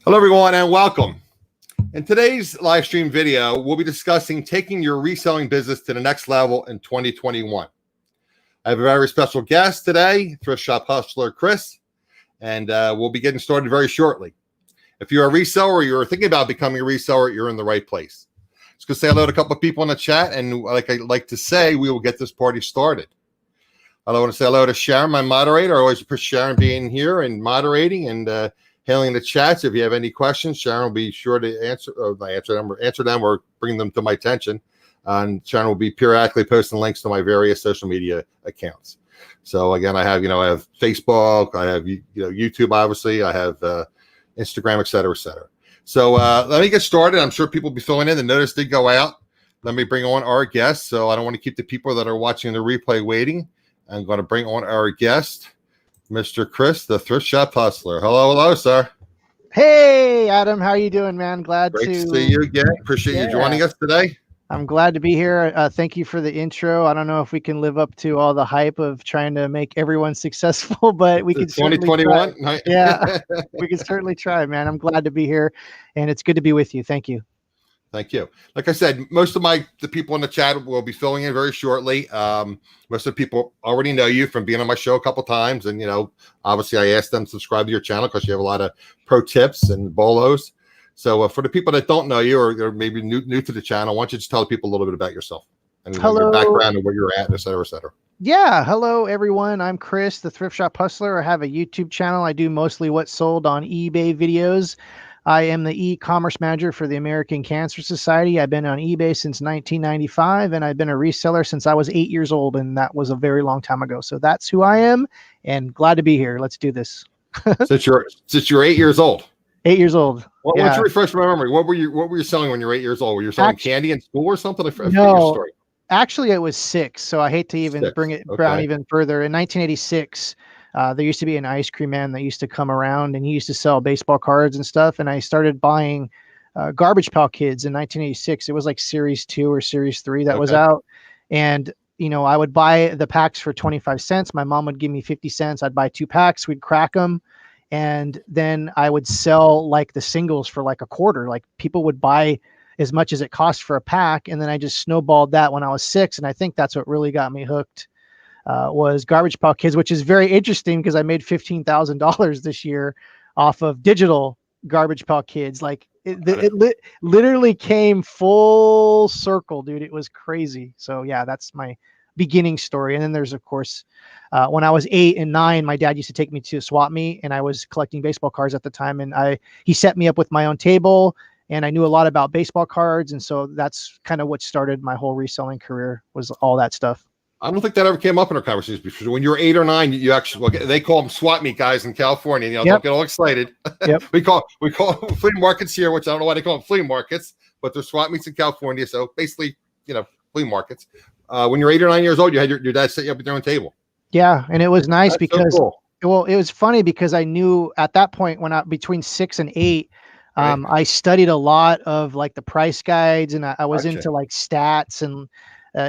Hello, everyone, and welcome. In today's live stream video, we'll be discussing taking your reselling business to the next level in 2021. I have a very special guest today, thrift shop hustler Chris, and we'll be getting started very shortly. If you're a reseller or you're thinking about becoming a reseller, you're in the right place. Just gonna say hello to a couple of people in the chat, and like I like to say, we will get this party started. I want to say hello to Sharon, my moderator. I always appreciate Sharon being here and moderating and handling the chats. If you have any questions, Sharon will be sure to answer them or bring them to my attention. And Sharon will be periodically posting links to my various social media accounts. So again, I have Facebook, I have YouTube, obviously, I have Instagram, et cetera, et cetera. So let me get started. I'm sure people will be filling in. The notice did go out. Let me bring on our guest. So I don't want to keep the people that are watching the replay waiting. I'm going to bring on our guest, Mr. Chris, the Thrift Shop Hustler. Hello, sir. Hey, Adam. How are you doing, man? Great to see you again. Appreciate you joining us today. I'm glad to be here. Thank you for the intro. I don't know if we can live up to all the hype of trying to make everyone successful, but we can 2021. Yeah, we can certainly try, man. I'm glad to be here, and it's good to be with you. Thank you. Thank you. Like I said, most of the people in the chat will be filling in very shortly. Most of the people already know you from being on my show a couple times. And, obviously I asked them to subscribe to your channel because you have a lot of pro tips and Bolos. So for the people that don't know you or maybe new to the channel, why don't you just tell people a little bit about yourself and your background and where you're at, et cetera, et cetera. Yeah. Hello, everyone. I'm Chris, the Thrift Shop Hustler. I have a YouTube channel. I do mostly what's sold on eBay videos. I am the e-commerce manager for the American Cancer Society. I've been on eBay since 1995, and I've been a reseller since I was 8 years old, and that was a very long time ago. So that's who I am, and glad to be here. Let's do this. Since you're 8 years old. 8 years old. Why don't you refresh my memory? What were you selling when you were 8 years old? Were you selling candy in school or something? No, actually, it was 6. So I hate to even bring it down even further. In 1986. There used to be an ice cream man that used to come around, and he used to sell baseball cards and stuff. And I started buying Garbage Pail Kids in 1986. It was like Series 2 or Series 3 that was out. And, I would buy the packs for 25 cents. My mom would give me 50 cents. I'd buy 2 packs. We'd crack them. And then I would sell like the singles for like a quarter. Like people would buy as much as it cost for a pack. And then I just snowballed that when I was 6. And I think that's what really got me hooked. Was Garbage Pail Kids, which is very interesting because I made $15,000 this year off of digital Garbage Pail Kids. Like it literally came full circle, dude. It was crazy. So yeah, that's my beginning story. And then there's, of course, when I was 8 and 9, my dad used to take me to a swap meet, and I was collecting baseball cards at the time. And he set me up with my own table, and I knew a lot about baseball cards. And so that's kind of what started my whole reselling career, was all that stuff. I don't think that ever came up in our conversations before. When you were 8 or 9, you actually, they call them swap meet guys in California. Don't get all excited. Yep. we call flea markets here, which I don't know why they call them flea markets, but they're swap meets in California. So basically, flea markets. When you're 8 or 9 years old, you had your dad set you up at your own table. Yeah, and it was nice because so cool. Well, it was funny because I knew at that point between 6 and 8. I studied a lot of like the price guides, and I was into like stats, and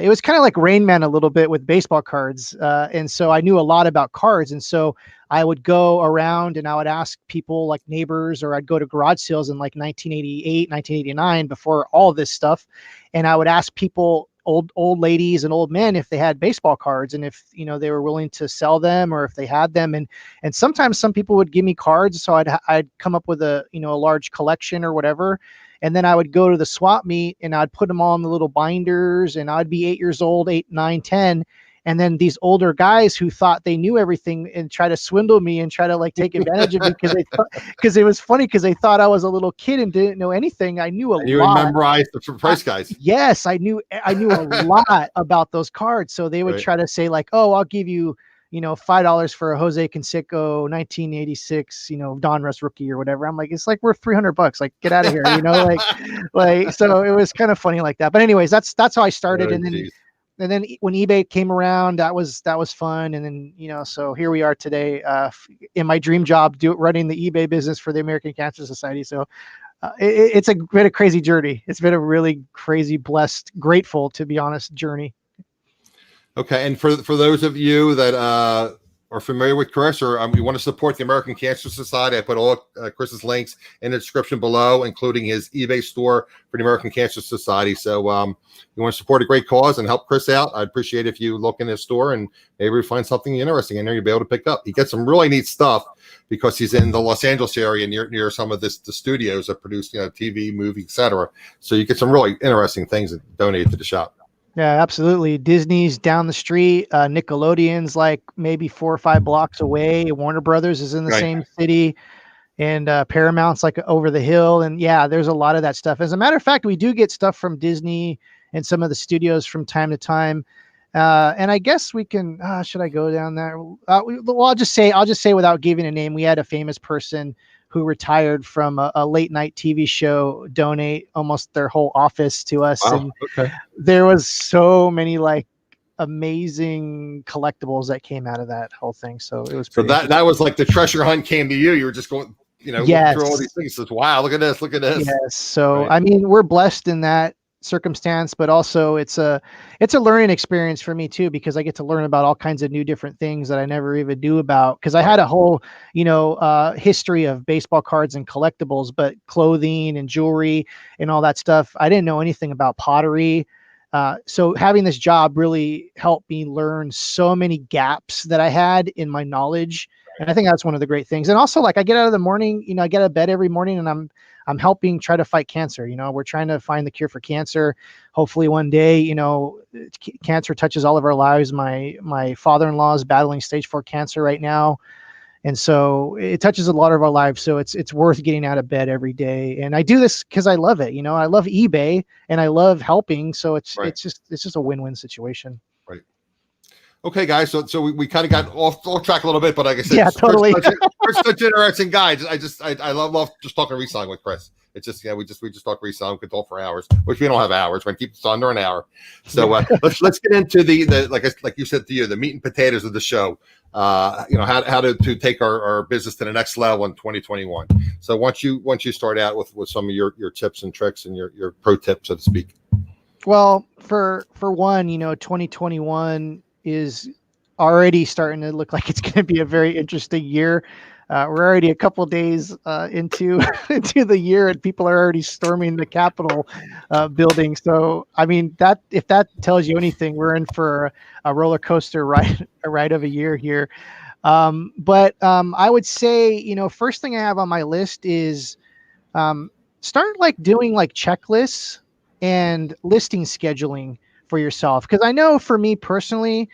it was kind of like Rain Man a little bit with baseball cards. And so I knew a lot about cards. And so I would go around and I would ask people like neighbors, or I'd go to garage sales in like 1988, 1989, before all of this stuff. And I would ask people, old ladies and old men, if they had baseball cards, and if, they were willing to sell them, or if they had them. And sometimes some people would give me cards. So I'd come up with a large collection or whatever. And then I would go to the swap meet, and I'd put them all in the little binders, and I'd be 8 years old, 8, 9, 10. And then these older guys who thought they knew everything and try to swindle me and try to like take advantage of me because it was funny because they thought I was a little kid and didn't know anything. I knew a lot. You memorized the price guys. Yes, I knew a lot about those cards. So they would try to say like, oh, I'll give you, $5 for a Jose Canseco 1986, Donruss rookie or whatever. I'm like, it's like worth $300. Like, get out of here, like. So it was kind of funny like that. But anyways, that's how I started. And then when eBay came around, that was fun. And then, so here we are today, in my dream job, running the eBay business for the American Cancer Society. So it's been a crazy journey. It's been a really crazy, blessed, grateful, to be honest, journey. Okay, and for those of you that are familiar with Chris, or you want to support the American Cancer Society, I put all Chris's links in the description below, including his eBay store for the American Cancer Society. So you want to support a great cause and help Chris out, I'd appreciate if you look in his store and maybe we find something interesting in there you'll be able to pick up. He gets some really neat stuff because he's in the Los Angeles area near some of the studios that produce TV, movie, etc. So you get some really interesting things that donate to the shop. Yeah, absolutely. Disney's down the street. Nickelodeon's like maybe 4 or 5 blocks away. Warner Brothers is in the same city, and Paramount's like over the hill. And yeah, there's a lot of that stuff. As a matter of fact, we do get stuff from Disney and some of the studios from time to time. And I guess we can. Should I go down there? Well, I'll just say without giving a name, we had a famous person who retired from a late night TV show donate almost their whole office to us. Wow. And there was so many like amazing collectibles that came out of that whole thing. So it was pretty that was like the treasure hunt came to you. You were just going, yes. through all these things. Says, wow, look at this. Yes. So, I mean, we're blessed in that circumstance, but also it's a learning experience for me too, because I get to learn about all kinds of new different things that I never even knew about, because I had a whole history of baseball cards and collectibles, but clothing and jewelry and all that stuff, I didn't know anything about pottery. So having this job really helped me learn so many gaps that I had in my knowledge, and I think that's one of the great things. And also, like, I get out of the morning, I get out of bed every morning and I'm helping try to fight cancer. We're trying to find the cure for cancer. Hopefully one day, cancer touches all of our lives. My father-in-law is battling stage 4 cancer right now. And so it touches a lot of our lives. So it's worth getting out of bed every day. And I do this because I love it. I love eBay and I love helping. So it's just a win-win situation. Right. Okay, guys. So we kind of got off track a little bit, but like I said, yeah, totally. Chris, such an interesting guy. I love just talking reselling with Chris. It's just we just talk reselling. We could talk for hours, which we don't have hours. We're gonna keep this under an hour. So let's get into the like you said to you, the meat and potatoes of the show. How to take our business to the next level in 2021. So once you start out with some of your tips and tricks and your pro tips, so to speak. Well, for one, 2021 is already starting to look like it's going to be a very interesting year. We're already a couple of days into the year, and people are already storming the Capitol building. So, I mean, if that tells you anything, we're in for a roller coaster ride of a year here. But I would say, first thing I have on my list is start doing checklists and listing scheduling for yourself. Because I know for me personally,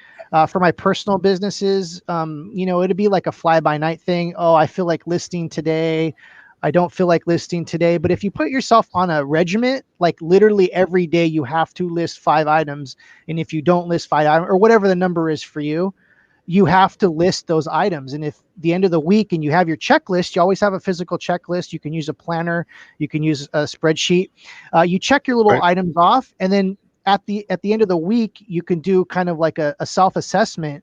for my personal businesses, it'd be like a fly-by-night thing. Oh, I feel like listing today. I don't feel like listing today. But if you put yourself on a regiment, like literally every day you have to list 5 items. And if you don't list 5 items, or whatever the number is for you, you have to list those items. And if the end of the week and you have your checklist, you always have a physical checklist. You can use a planner. You can use a spreadsheet. You check your little items off, and then at the end of the week, you can do kind of like a self-assessment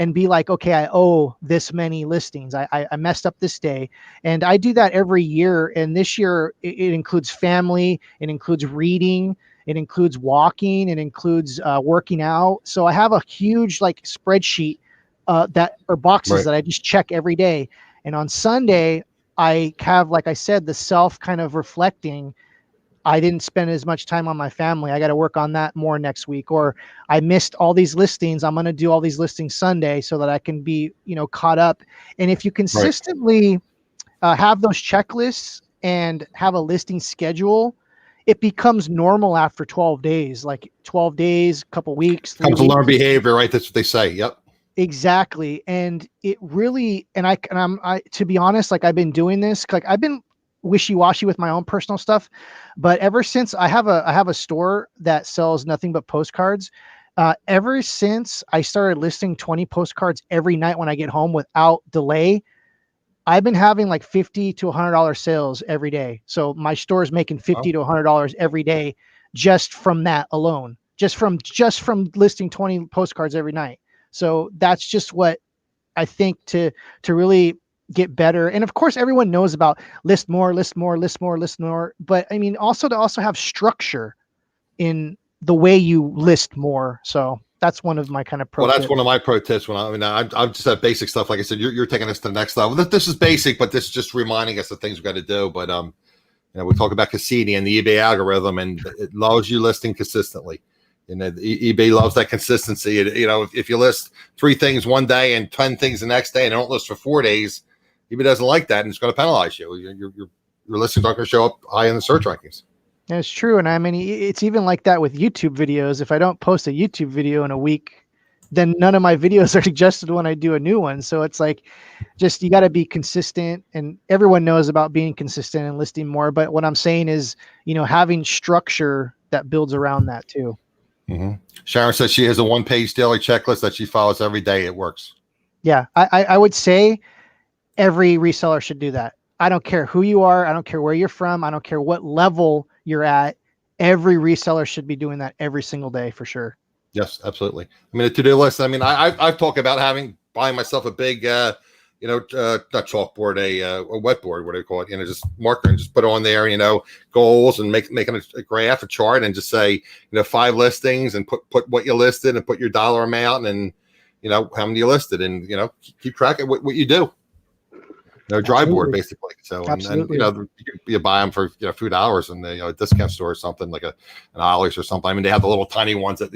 and be like, okay, I owe this many listings. I messed up this day. And I do that every year. And this year it includes family. It includes reading. It includes walking. It includes working out. So I have a huge spreadsheet boxes that I just check every day. And on Sunday, I have, like I said, the self kind of reflecting. I didn't spend as much time on my family. I got to work on that more next week. Or I missed all these listings. I'm going to do all these listings Sunday so that I can be, caught up. And if you consistently have those checklists and have a listing schedule, it becomes normal after 12 days, 12 days, couple weeks. Comes to learn behavior, right? That's what they say. Yep. Exactly. And it really, I to be honest, I've been doing this, I've been wishy-washy with my own personal stuff, but ever since I have a store that sells nothing but postcards, ever since I started listing 20 postcards every night when I get home without delay, I've been having $50 to $100 sales every day. So my store is making $50 to $100 every day just from that alone, just from listing 20 postcards every night. So that's just what I think to really get better. And of course, everyone knows about list more. But I mean, also to have structure in the way you list more. So that's one of my kind of pro Well, that's tips. one of my pro tips. I'm just at basic stuff. Like I said, you're taking us to the next level. This is basic, but this is just reminding us of things we got to do. But we talk about Cassini and the eBay algorithm, and it loves you listing consistently. And eBay loves that consistency. If you list 3 things one day and 10 things the next day, and don't list for 4 days, eBay doesn't like that, and it's going to penalize you. Your listings aren't going to show up high in the search rankings. That's true. And I mean, it's even like that with YouTube videos. If I don't post a YouTube video in a week, then none of my videos are suggested when I do a new one. So it's like, just, you got to be consistent, and everyone knows about being consistent and listing more. But what I'm saying is, having structure that builds around that too. Mm-hmm. Sharon says she has a 1-page daily checklist that she follows every day. It works. Yeah. I would say every reseller should do that. I don't care who you are. I don't care where you're from. I don't care what level you're at. Every reseller should be doing that every single day for sure. Yes, absolutely. I mean, a to-do list. I mean, I've talked about buying myself a big, not chalkboard, a wetboard, what do you call it? Just marker and just put on there, goals, and making a graph, a chart, and just say, 5 listings, and put what you listed, and put your dollar amount, and how many you listed, and keep track of what you do. Dry board basically. So, and you buy them for a few dollars in the discount store or something, like an Ollie's or something. I mean, they have the little tiny ones that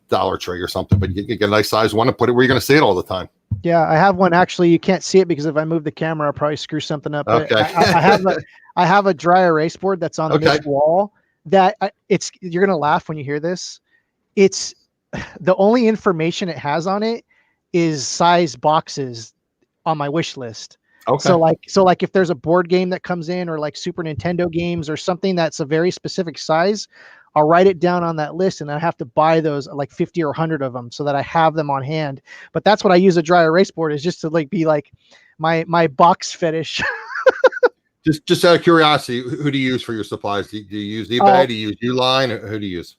Dollar Tree or something, but you get a nice size one and put it where you're going to see it all the time. Yeah, I have one. Actually, you can't see it because if I move the camera, I'll probably screw something up. Okay. I have a dry erase board that's on this wall. You're going to laugh when you hear this. It's the only information it has on it is size boxes on my wish list. Okay. So like if there's a board game that comes in, or like Super Nintendo games or something that's a very specific size, I'll write it down on that list, and I have to buy those, like 50 or 100 of them, so that I have them on hand. But that's what I use a dry erase board, is just to be like my box fetish. Just out of curiosity, who do you use for your supplies? Do you use eBay? Do you use Uline? Or who do you use?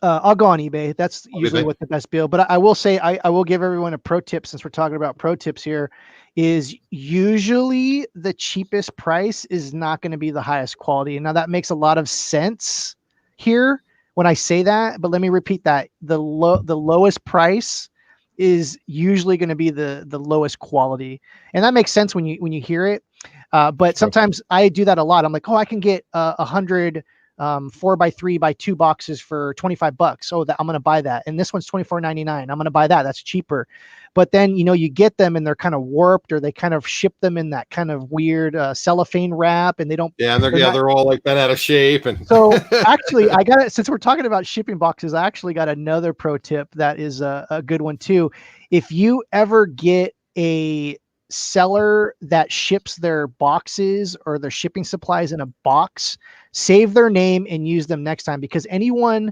I'll go on eBay. That's usually what the best deal. But I will say, I will give everyone a pro tip, since we're talking about pro tips here, is usually the cheapest price is not going to be the highest quality. Now that makes a lot of sense here when I say that, but let me repeat that. The lowest price is usually going to be the lowest quality. And that makes sense when you hear it. But sometimes I do that a lot. I'm like, I can get 100 4x3x2 boxes for $25. Oh, I'm going to buy that. And this one's $24.99. I'm going to buy that. That's cheaper. But then, you get them and they're kind of warped, or they kind of ship them in that kind of weird cellophane wrap, and they don't. Yeah, and they're all like bent out of shape. And so actually, since we're talking about shipping boxes, I actually got another pro tip that is a good one too. If you ever get a seller that ships their boxes or their shipping supplies in a box, save their name and use them next time, because anyone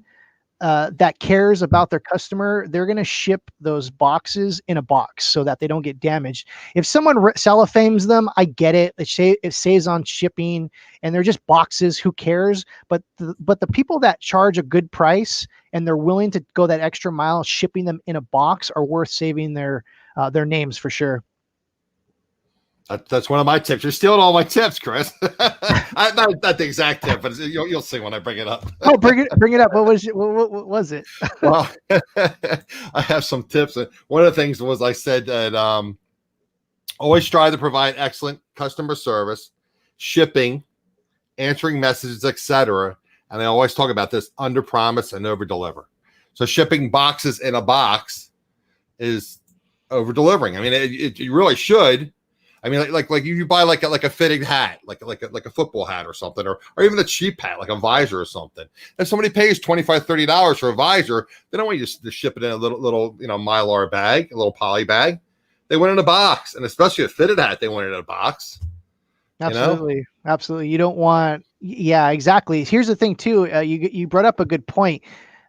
that cares about their customer, they're going to ship those boxes in a box so that they don't get damaged. If someone cellophanes them, I get it. It saves on shipping, and they're just boxes. Who cares? But the people that charge a good price and they're willing to go that extra mile shipping them in a box are worth saving their names for sure. That's one of my tips. You're stealing all my tips, Chris. Not the exact tip, but you'll see when I bring it up. Oh, bring it up. What was it? Well, I have some tips. One of the things was, I said that always strive to provide excellent customer service, shipping, answering messages, etc. And I always talk about this: under promise and over deliver. So shipping boxes in a box is over delivering. I mean, you really should. I mean, like you buy like a fitted hat, like a football hat or something, or even a cheap hat, like a visor or something. If somebody pays $25, $30 for a visor, they don't want you to ship it in a little Mylar bag, a little poly bag. They want it in a box, and especially a fitted hat, they want it in a box. Absolutely, absolutely. You don't want, yeah, exactly. Here's the thing too. You brought up a good point.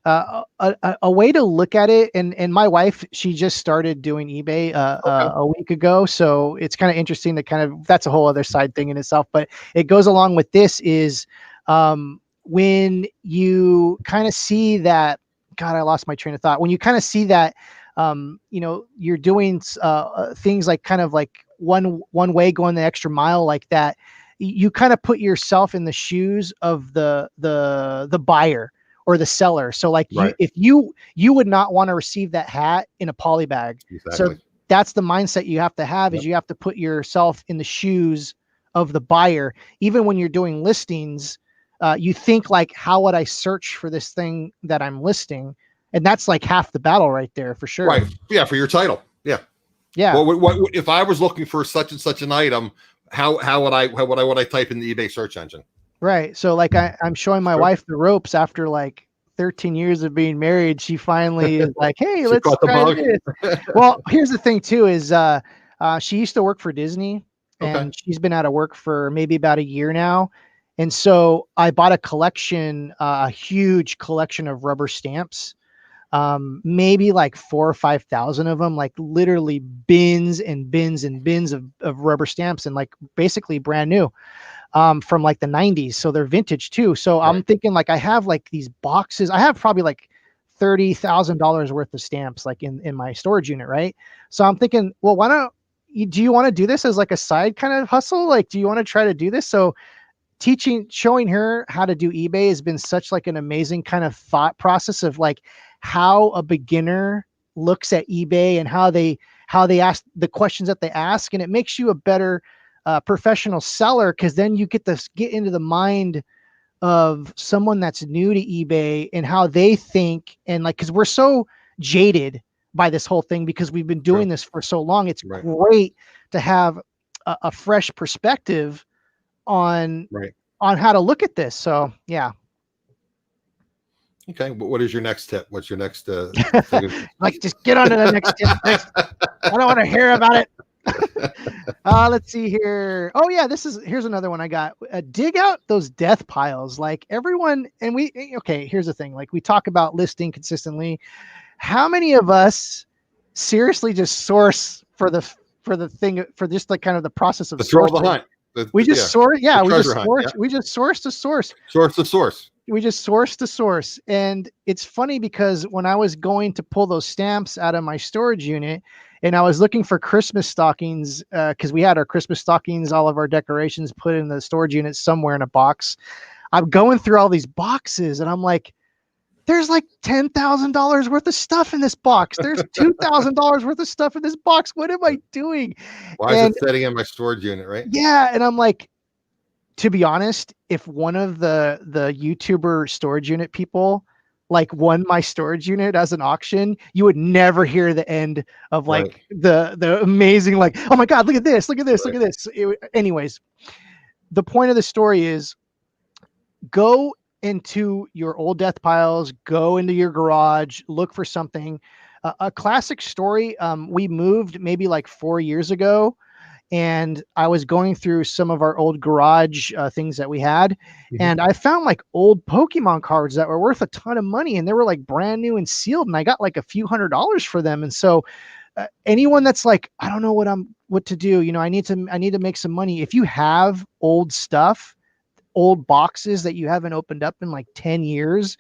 A way to look at it, and my wife, she just started doing eBay a week ago, so it's kind of interesting to that's a whole other side thing in itself, but it goes along with this is when you kind of see that, God, I lost my train of thought. When you kind of see that you're doing things like kind of like one way, going the extra mile like that, you kind of put yourself in the shoes of the buyer, or the seller. So like Right. if you would not want to receive that hat in a poly bag. Exactly. So that's the mindset you have to have. Yep. Is you have to put yourself in the shoes of the buyer. Even when you're doing listings, you think like, how would I search for this thing that I'm listing? And that's like half the battle right there for sure. Right. Yeah. For your title. Yeah. Yeah. Well, what if I was looking for such and such an item? How would I type in the eBay search engine? Right. So like I'm showing my wife the ropes after like 13 years of being married. She finally is like, hey, let's try this. Well, here's the thing too, is she used to work for Disney, and she's been out of work for maybe about a year now. And so I bought a collection, a huge collection of rubber stamps, maybe like 4,000 or 5,000 of them, like literally bins and bins and bins of rubber stamps, and like basically brand new, from like the 90s. So they're vintage too. So I'm thinking like, I have like these boxes. I have probably like $30,000 worth of stamps like in my storage unit. Right. So I'm thinking, well, why don't do you want to do this as like a side kind of hustle? Like, do you want to try to do this? So showing her how to do eBay has been such like an amazing kind of thought process of like how a beginner looks at eBay and how they ask the questions that they ask. And it makes you a better professional seller, because then you get into the mind of someone that's new to eBay and how they think. And like, because we're so jaded by this whole thing because we've been doing this for so long, it's great to have a fresh perspective on how to look at this. So yeah. Okay, but what is your next tip? What's your next like, just get on to the next tip. I don't want to hear about it. Let's see here. Oh yeah, here's another one I got. Dig out those death piles. Like everyone, and here's the thing. Like we talk about listing consistently. How many of us seriously just source for the thing, for just like kind of the process of the thrill of the hunt? We just source. Yeah, we just source. We just source to source. Source to source. We just source to source. And it's funny because when I was going to pull those stamps out of my storage unit and I was looking for Christmas stockings, because we had our Christmas stockings, all of our decorations put in the storage unit somewhere in a box. I'm going through all these boxes and I'm like, there's like $10,000 worth of stuff in this box. There's $2,000 worth of stuff in this box. What am I doing? Why is it sitting in my storage unit, right? Yeah. And I'm like, to be honest, if one of the YouTuber storage unit people like won my storage unit as an auction, you would never hear the end of like the amazing, like, oh my God, look at this, look at this, look at this. Anyways, the point of the story is go into your old death piles, go into your garage, look for something. A classic story. We moved maybe like 4 years ago, and I was going through some of our old garage things that we had, and I found like old Pokemon cards that were worth a ton of money, and they were like brand new and sealed, and I got like a few $100s for them. And so anyone that's like, I don't know what to do, I need to make some money. If you have old stuff, old boxes that you haven't opened up in like 10 years,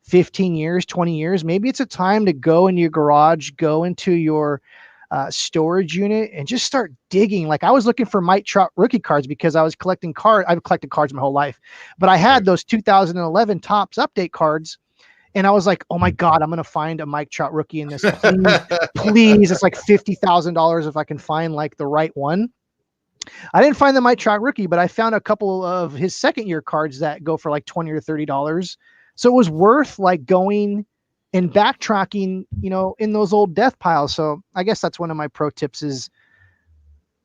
15 years, 20 years, maybe it's a time to go into your garage, go into your storage unit and just start digging. Like I was looking for Mike Trout rookie cards because I was collecting cards. I've collected cards my whole life, but I had those 2011 Topps update cards. And I was like, oh my God, I'm going to find a Mike Trout rookie in this. Please. It's like $50,000 if I can find like the right one. I didn't find the Mike Trout rookie, but I found a couple of his second year cards that go for like $20 or $30. So it was worth like going and backtracking, in those old death piles. So I guess that's one of my pro tips is,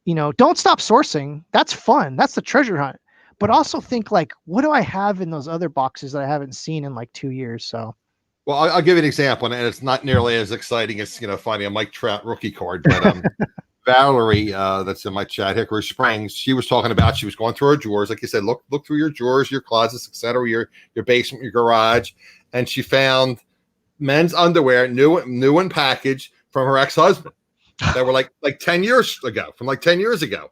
don't stop sourcing. That's fun. That's the treasure hunt. But also think like, what do I have in those other boxes that I haven't seen in like 2 years? So, well, I'll give you an example, and it's not nearly as exciting as, finding a Mike Trout rookie card. But Valerie, that's in my chat, Hickory Springs, she was talking about, she was going through her drawers. Like you said, look through your drawers, your closets, etc., your basement, your garage. And she found men's underwear, new and packaged from her ex-husband that were like 10 years ago, from like 10 years ago.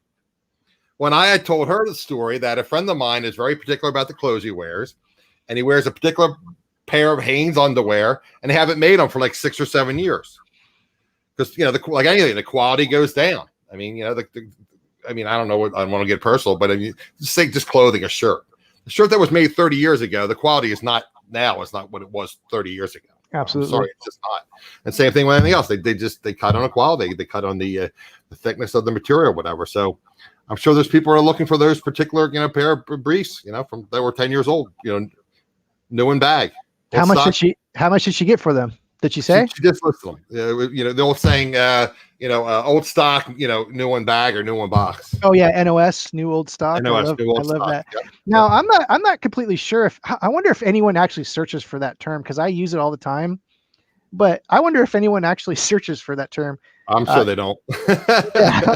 When I had told her the story that a friend of mine is very particular about the clothes he wears, and he wears a particular pair of Hanes underwear, and they haven't made them for like 6 or 7 years. Because, like anything, the quality goes down. I mean, I don't know what, I don't want to get personal, but I mean, just clothing, a shirt. The shirt that was made 30 years ago, the quality is not now is not what it was 30 years ago. Absolutely. I'm sorry, it's just not. And same thing with anything else. They cut on the quality, they cut on the thickness of the material, whatever. So I'm sure there's people who are looking for those particular, pair of briefs, from that were 10 years old, new in bag. How much did she get for them? Did she say? She just listed them. The old saying, old stock, new in bag or new in box. Oh yeah, NOS, new old stock. NOS, I love stock. that. Yep. Now I'm not completely sure I wonder if anyone actually searches for that term, because I use it all the time. But I wonder if anyone actually searches for that term. I'm sure they don't. Yeah.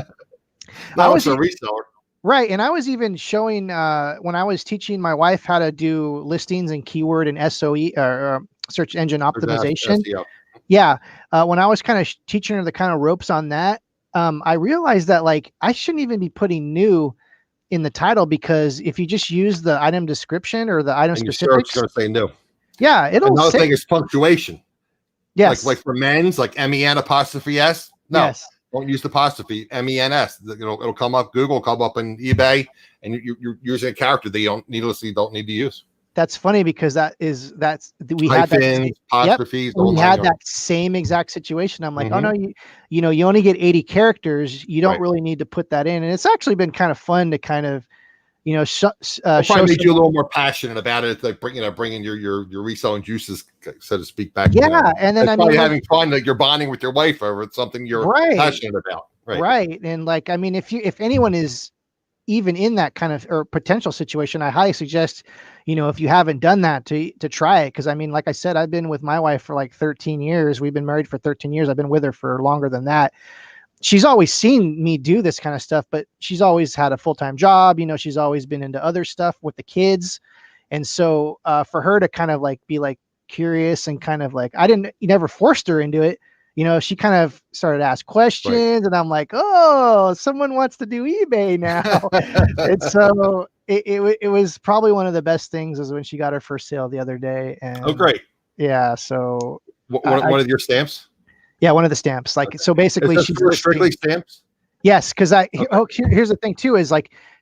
I was a reseller. Right. And I was even showing when I was teaching my wife how to do listings and keyword and SOE or search engine optimization. Yeah. When I was kind of teaching her the kind of ropes on that, I realized that I shouldn't even be putting new in the title, because if you just use the item description or the item specifics, it's going to say new. Yeah. Another thing is punctuation. Yes. Like for men's, like MEN apostrophe S. No. Yes. Don't use the apostrophe, MENS. It'll come up, Google, come up in eBay, and you're using a character that you don't need to use. That's funny, because we had that apostrophes. Yep, we had that same exact situation. I'm like, oh no, you only get 80 characters. You don't really need to put that in. And it's actually been kind of fun to kind of, probably make you a little more passionate about it. It's like bringing your reselling juices, so to speak, back. Yeah, and then having fun, like you're bonding with your wife over something you're passionate about. Right, and if anyone is even in that kind of or potential situation, I highly suggest, if you haven't done that, to try it. Because like I said, I've been with my wife for 13 years. We've been married for 13 years. I've been with her for longer than that. She's always seen me do this kind of stuff, but she's always had a full-time job. She's always been into other stuff with the kids. And so for her to kind of be curious and kind of never forced her into it. She kind of started to ask questions, and I'm like, oh, someone wants to do eBay now. And so it was probably one of the best things is when she got her first sale the other day. And oh, great. Yeah. So one of your stamps? Yeah, one of the stamps. So basically, she's strictly stamps. Yes, because here's the thing too is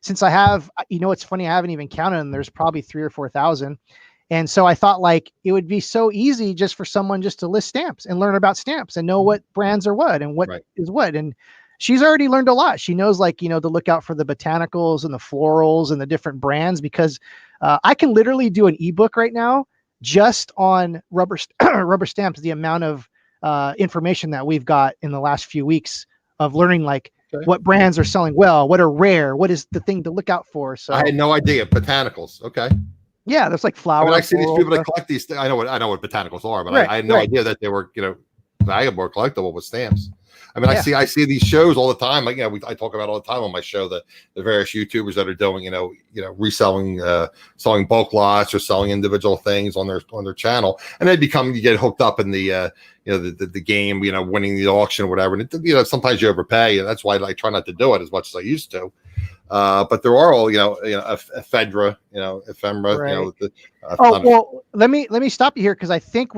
since I have, it's funny, I haven't even counted them. There's probably 3,000 or 4,000, and so I thought it would be so easy just for someone just to list stamps and learn about stamps and know what brands are what and what is what. And she's already learned a lot. She knows to look out for the botanicals and the florals and the different brands, because I can literally do an ebook right now just on rubber stamps. The amount of information that we've got in the last few weeks of learning what brands are selling well, what are rare, what is the thing to look out for. So I had no idea. Botanicals. Okay. Yeah, there's flowers. I see these people that collect these. I know what botanicals are, but I had no idea that they were valuable or collectible with stamps. I mean, I see these shows all the time. I talk about all the time on my show the various YouTubers that are doing reselling, selling bulk lots or selling individual things on their channel, and you get hooked up in the the game, winning the auction or whatever. And sometimes you overpay, and that's why I try not to do it as much as I used to. But there are all ephemera, ephemera. Well, let me stop you here, because I think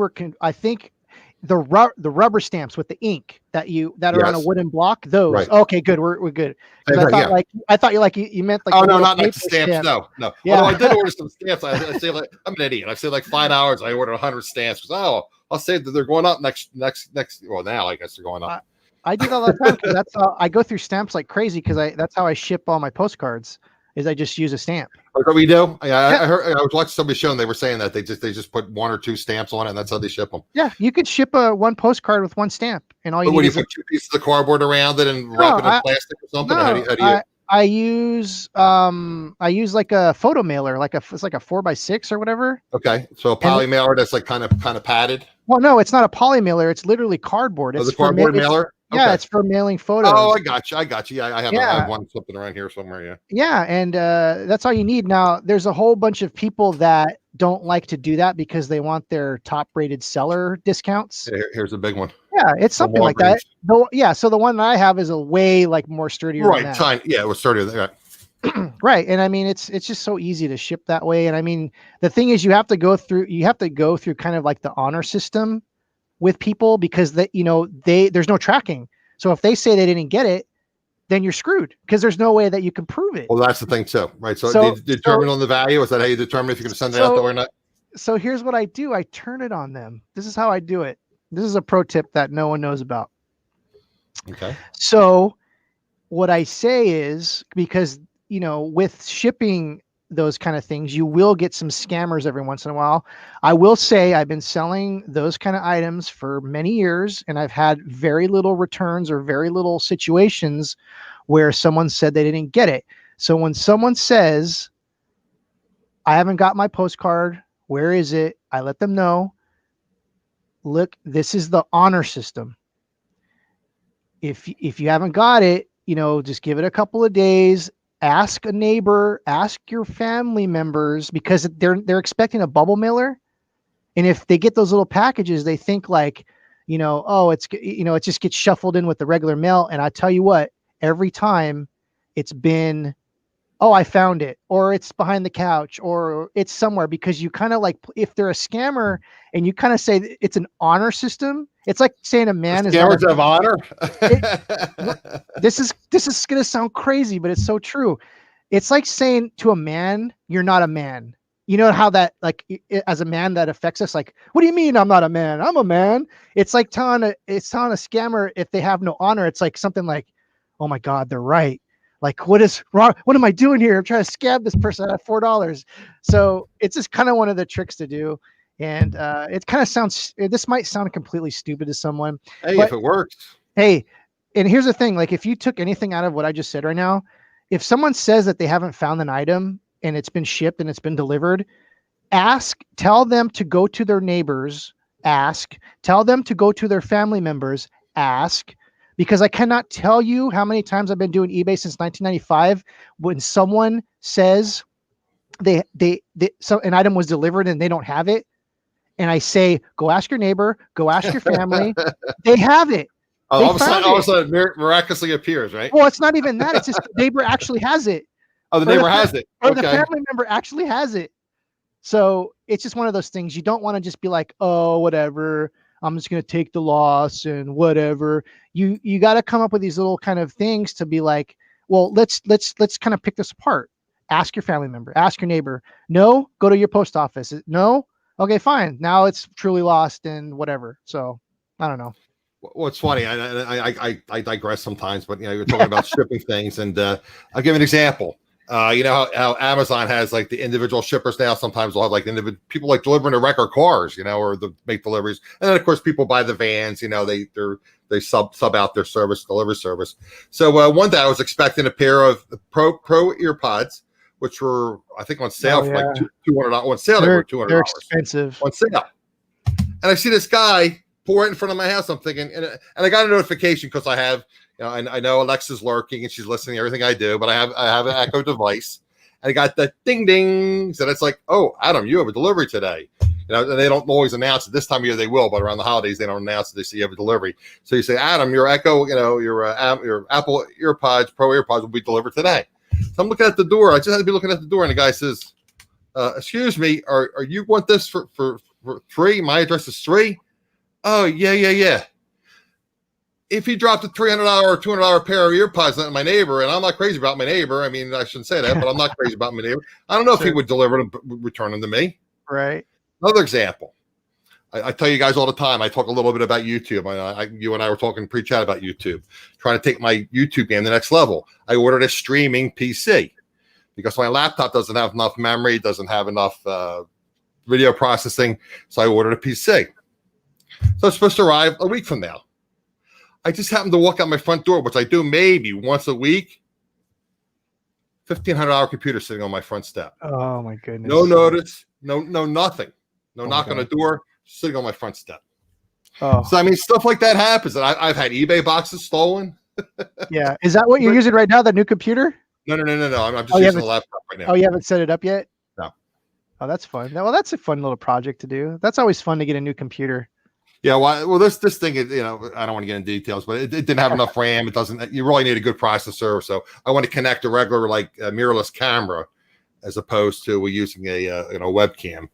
the rubber stamps with the ink that are on a wooden block. Those. Right. Okay, good. We're good. I thought you meant oh no, not the stamps. Stamp. No. Yeah. Although I did order some stamps. I say I'm an idiot. I say $5. I ordered 100 stamps. Because I'll say that they're going up next. Well, now I guess they're going up. I do that all the time, because that's how I go through stamps like crazy, because that's how I ship all my postcards. Is I just use a stamp. That's what we do. I heard. I was watching somebody show, and they were saying that they just put 1 or 2 stamps on it, and that's how they ship them. Yeah, you could ship one postcard with 1 stamp, and all you need is put 2 pieces of cardboard around it and wrap it in plastic or something. No, how do you? I use a photo mailer, it's like a 4x6 or whatever. Okay, so a poly mailer that's kind of padded. Well, no, it's not a poly mailer. It's literally cardboard. It's the cardboard mailer. Yeah, it's for mailing photos. Oh, I got you. Yeah, I have one flipping around here somewhere. Yeah. Yeah, and that's all you need. Now, there's a whole bunch of people that don't like to do that because they want their top-rated seller discounts. Here's a big one. Yeah, it's something like that. So the one that I have is a way more sturdier. Right, tiny. Yeah, it was sturdier. Right. Right, and I mean it's just so easy to ship that way. And I mean the thing is you have to go through kind of the honor system with people, because there's no tracking. So if they say they didn't get it, then you're screwed, because there's no way that you can prove it. Well, that's the thing too, right? So you determine on the value. Is that how you determine if you're going to send it out there or not? So here's what I do. I turn it on them. This is how I do it. This is a pro tip that no one knows about. Okay. So what I say is, because, with shipping those kind of things, you will get some scammers every once in a while. I will say I've been selling those kind of items for many years, and I've had very little returns or very little situations where someone said they didn't get it. So when someone says, I haven't got my postcard, where is it? I let them know, look, this is the honor system. If you haven't got it, just give it a couple of days. Ask a neighbor, ask your family members, because they're expecting a bubble mailer, and if they get those little packages, they think like, oh, it just gets shuffled in with the regular mail. And I tell you what, every time it's been, oh, I found it, or it's behind the couch, or it's somewhere, because you kind of like, if they're a scammer and you kind of say it's an honor system, it's like saying a man is not of honor. This is going to sound crazy, but it's so true. It's like saying to a man, you're not a man. You know how that, like, as a man, that affects us. Like, what do you mean I'm not a man? I'm a man. It's like telling a scammer, if they have no honor, it's like something like, oh my God, they're right. Like, what is wrong? What am I doing here? I'm trying to scam this person out of $4. So it's just kind of one of the tricks to do. And it kind of sounds, this might sound completely stupid to someone. Hey, but if it works. Hey, and here's the thing, like, if you took anything out of what I just said right now, if someone says that they haven't found an item and it's been shipped and it's been delivered, tell them to go to their neighbors, tell them to go to their family members, because I cannot tell you how many times I've been doing eBay since 1995 when someone says so an item was delivered and they don't have it. And I say, go ask your neighbor, go ask your family. They have it. Oh, all of a sudden, miraculously appears, right? Well, it's not even that. It's just the neighbor actually has it. Oh, the neighbor has it. Or the family member actually has it. So it's just one of those things. You don't want to just be like, oh, whatever, I'm just going to take the loss and whatever. You got to come up with these little kind of things to be like, well, let's kind of pick this apart. Ask your family member, ask your neighbor. No, go to your post office. No. Okay, fine. Now it's truly lost and whatever. So I don't know. Well, it's funny. I digress sometimes, but you're talking about shipping things, and I'll give you an example. You know how Amazon has like the individual shippers now. Sometimes they'll have like people like delivering to wreck our cars, or make deliveries, and then of course people buy the vans. They sub out their delivery service. So one day I was expecting a pair of Pro EarPods, which were I think on sale for like $200. On sale they were $200. They're expensive. On sale, and I see this guy pour it in front of my house. I'm thinking, and I got a notification because I have. I know Alexa's lurking and she's listening to everything I do, but I have an Echo device, and I got the ding dings, and it's like, oh, Adam, you have a delivery today. And they don't always announce it. This time of year they will, but around the holidays they don't announce it. They say you have a delivery. So you say, Adam, your Echo, your Apple EarPods, Pro EarPods will be delivered today. So I'm looking at the door. I just had to be looking at the door, and the guy says, excuse me, are you want this for free? My address is 3. Oh, yeah. If he dropped a $300 or $200 pair of EarPods on my neighbor, and I'm not crazy about my neighbor. I mean, I shouldn't say that, but I'm not crazy about my neighbor. I don't know if he would deliver them, return them to me. Right. Another example. I tell you guys all the time, I talk a little bit about YouTube. You and I were talking pre-chat about YouTube, trying to take my YouTube game to the next level. I ordered a streaming PC because my laptop doesn't have enough memory, doesn't have enough video processing. So I ordered a PC. So it's supposed to arrive a week from now. I just happened to walk out my front door, which I do maybe once a week. $1,500 computer sitting on my front step. Oh my goodness. No notice, no nothing. No knock on the door, sitting on my front step. Oh. So I mean, stuff like that happens. And I've had eBay boxes stolen. Yeah. Is that what you're using right now? The new computer? No. I'm just using the laptop right now. Oh, you haven't set it up yet? No. Oh, that's fun. Well, that's a fun little project to do. That's always fun to get a new computer. Yeah, well, this thing is, I don't want to get into details, but it didn't have enough RAM. It doesn't. You really need a good processor. So I want to connect a regular mirrorless camera, as opposed to using a webcam,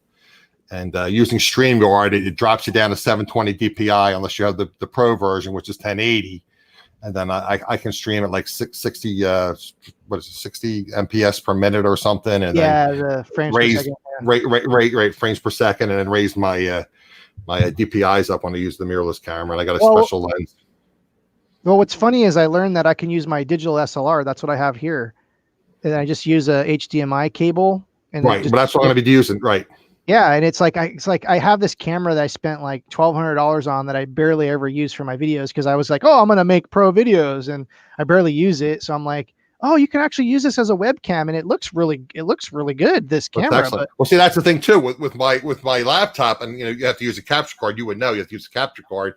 and using StreamYard. It drops you down to 720 DPI unless you have the Pro version, which is 1080, and then I can stream at like 60 what is it, 60 MPS per minute or something, and then the frames per raise second. rate frames per second, and then raise my my DPIs up when I use the mirrorless camera, and I got a special lens. Well, what's funny is I learned that I can use my digital SLR. That's what I have here, and I just use a HDMI cable. And right, but that's what I'm going to be using. Right. Yeah, and it's like I have this camera that I spent like $1,200 on that I barely ever use for my videos because I was like, oh, I'm gonna make pro videos, and I barely use it. So I'm like, oh, you can actually use this as a webcam, and it looks really good. This camera. But, well, see, that's the thing too with my laptop, and you have to use a capture card. You would know you have to use a capture card.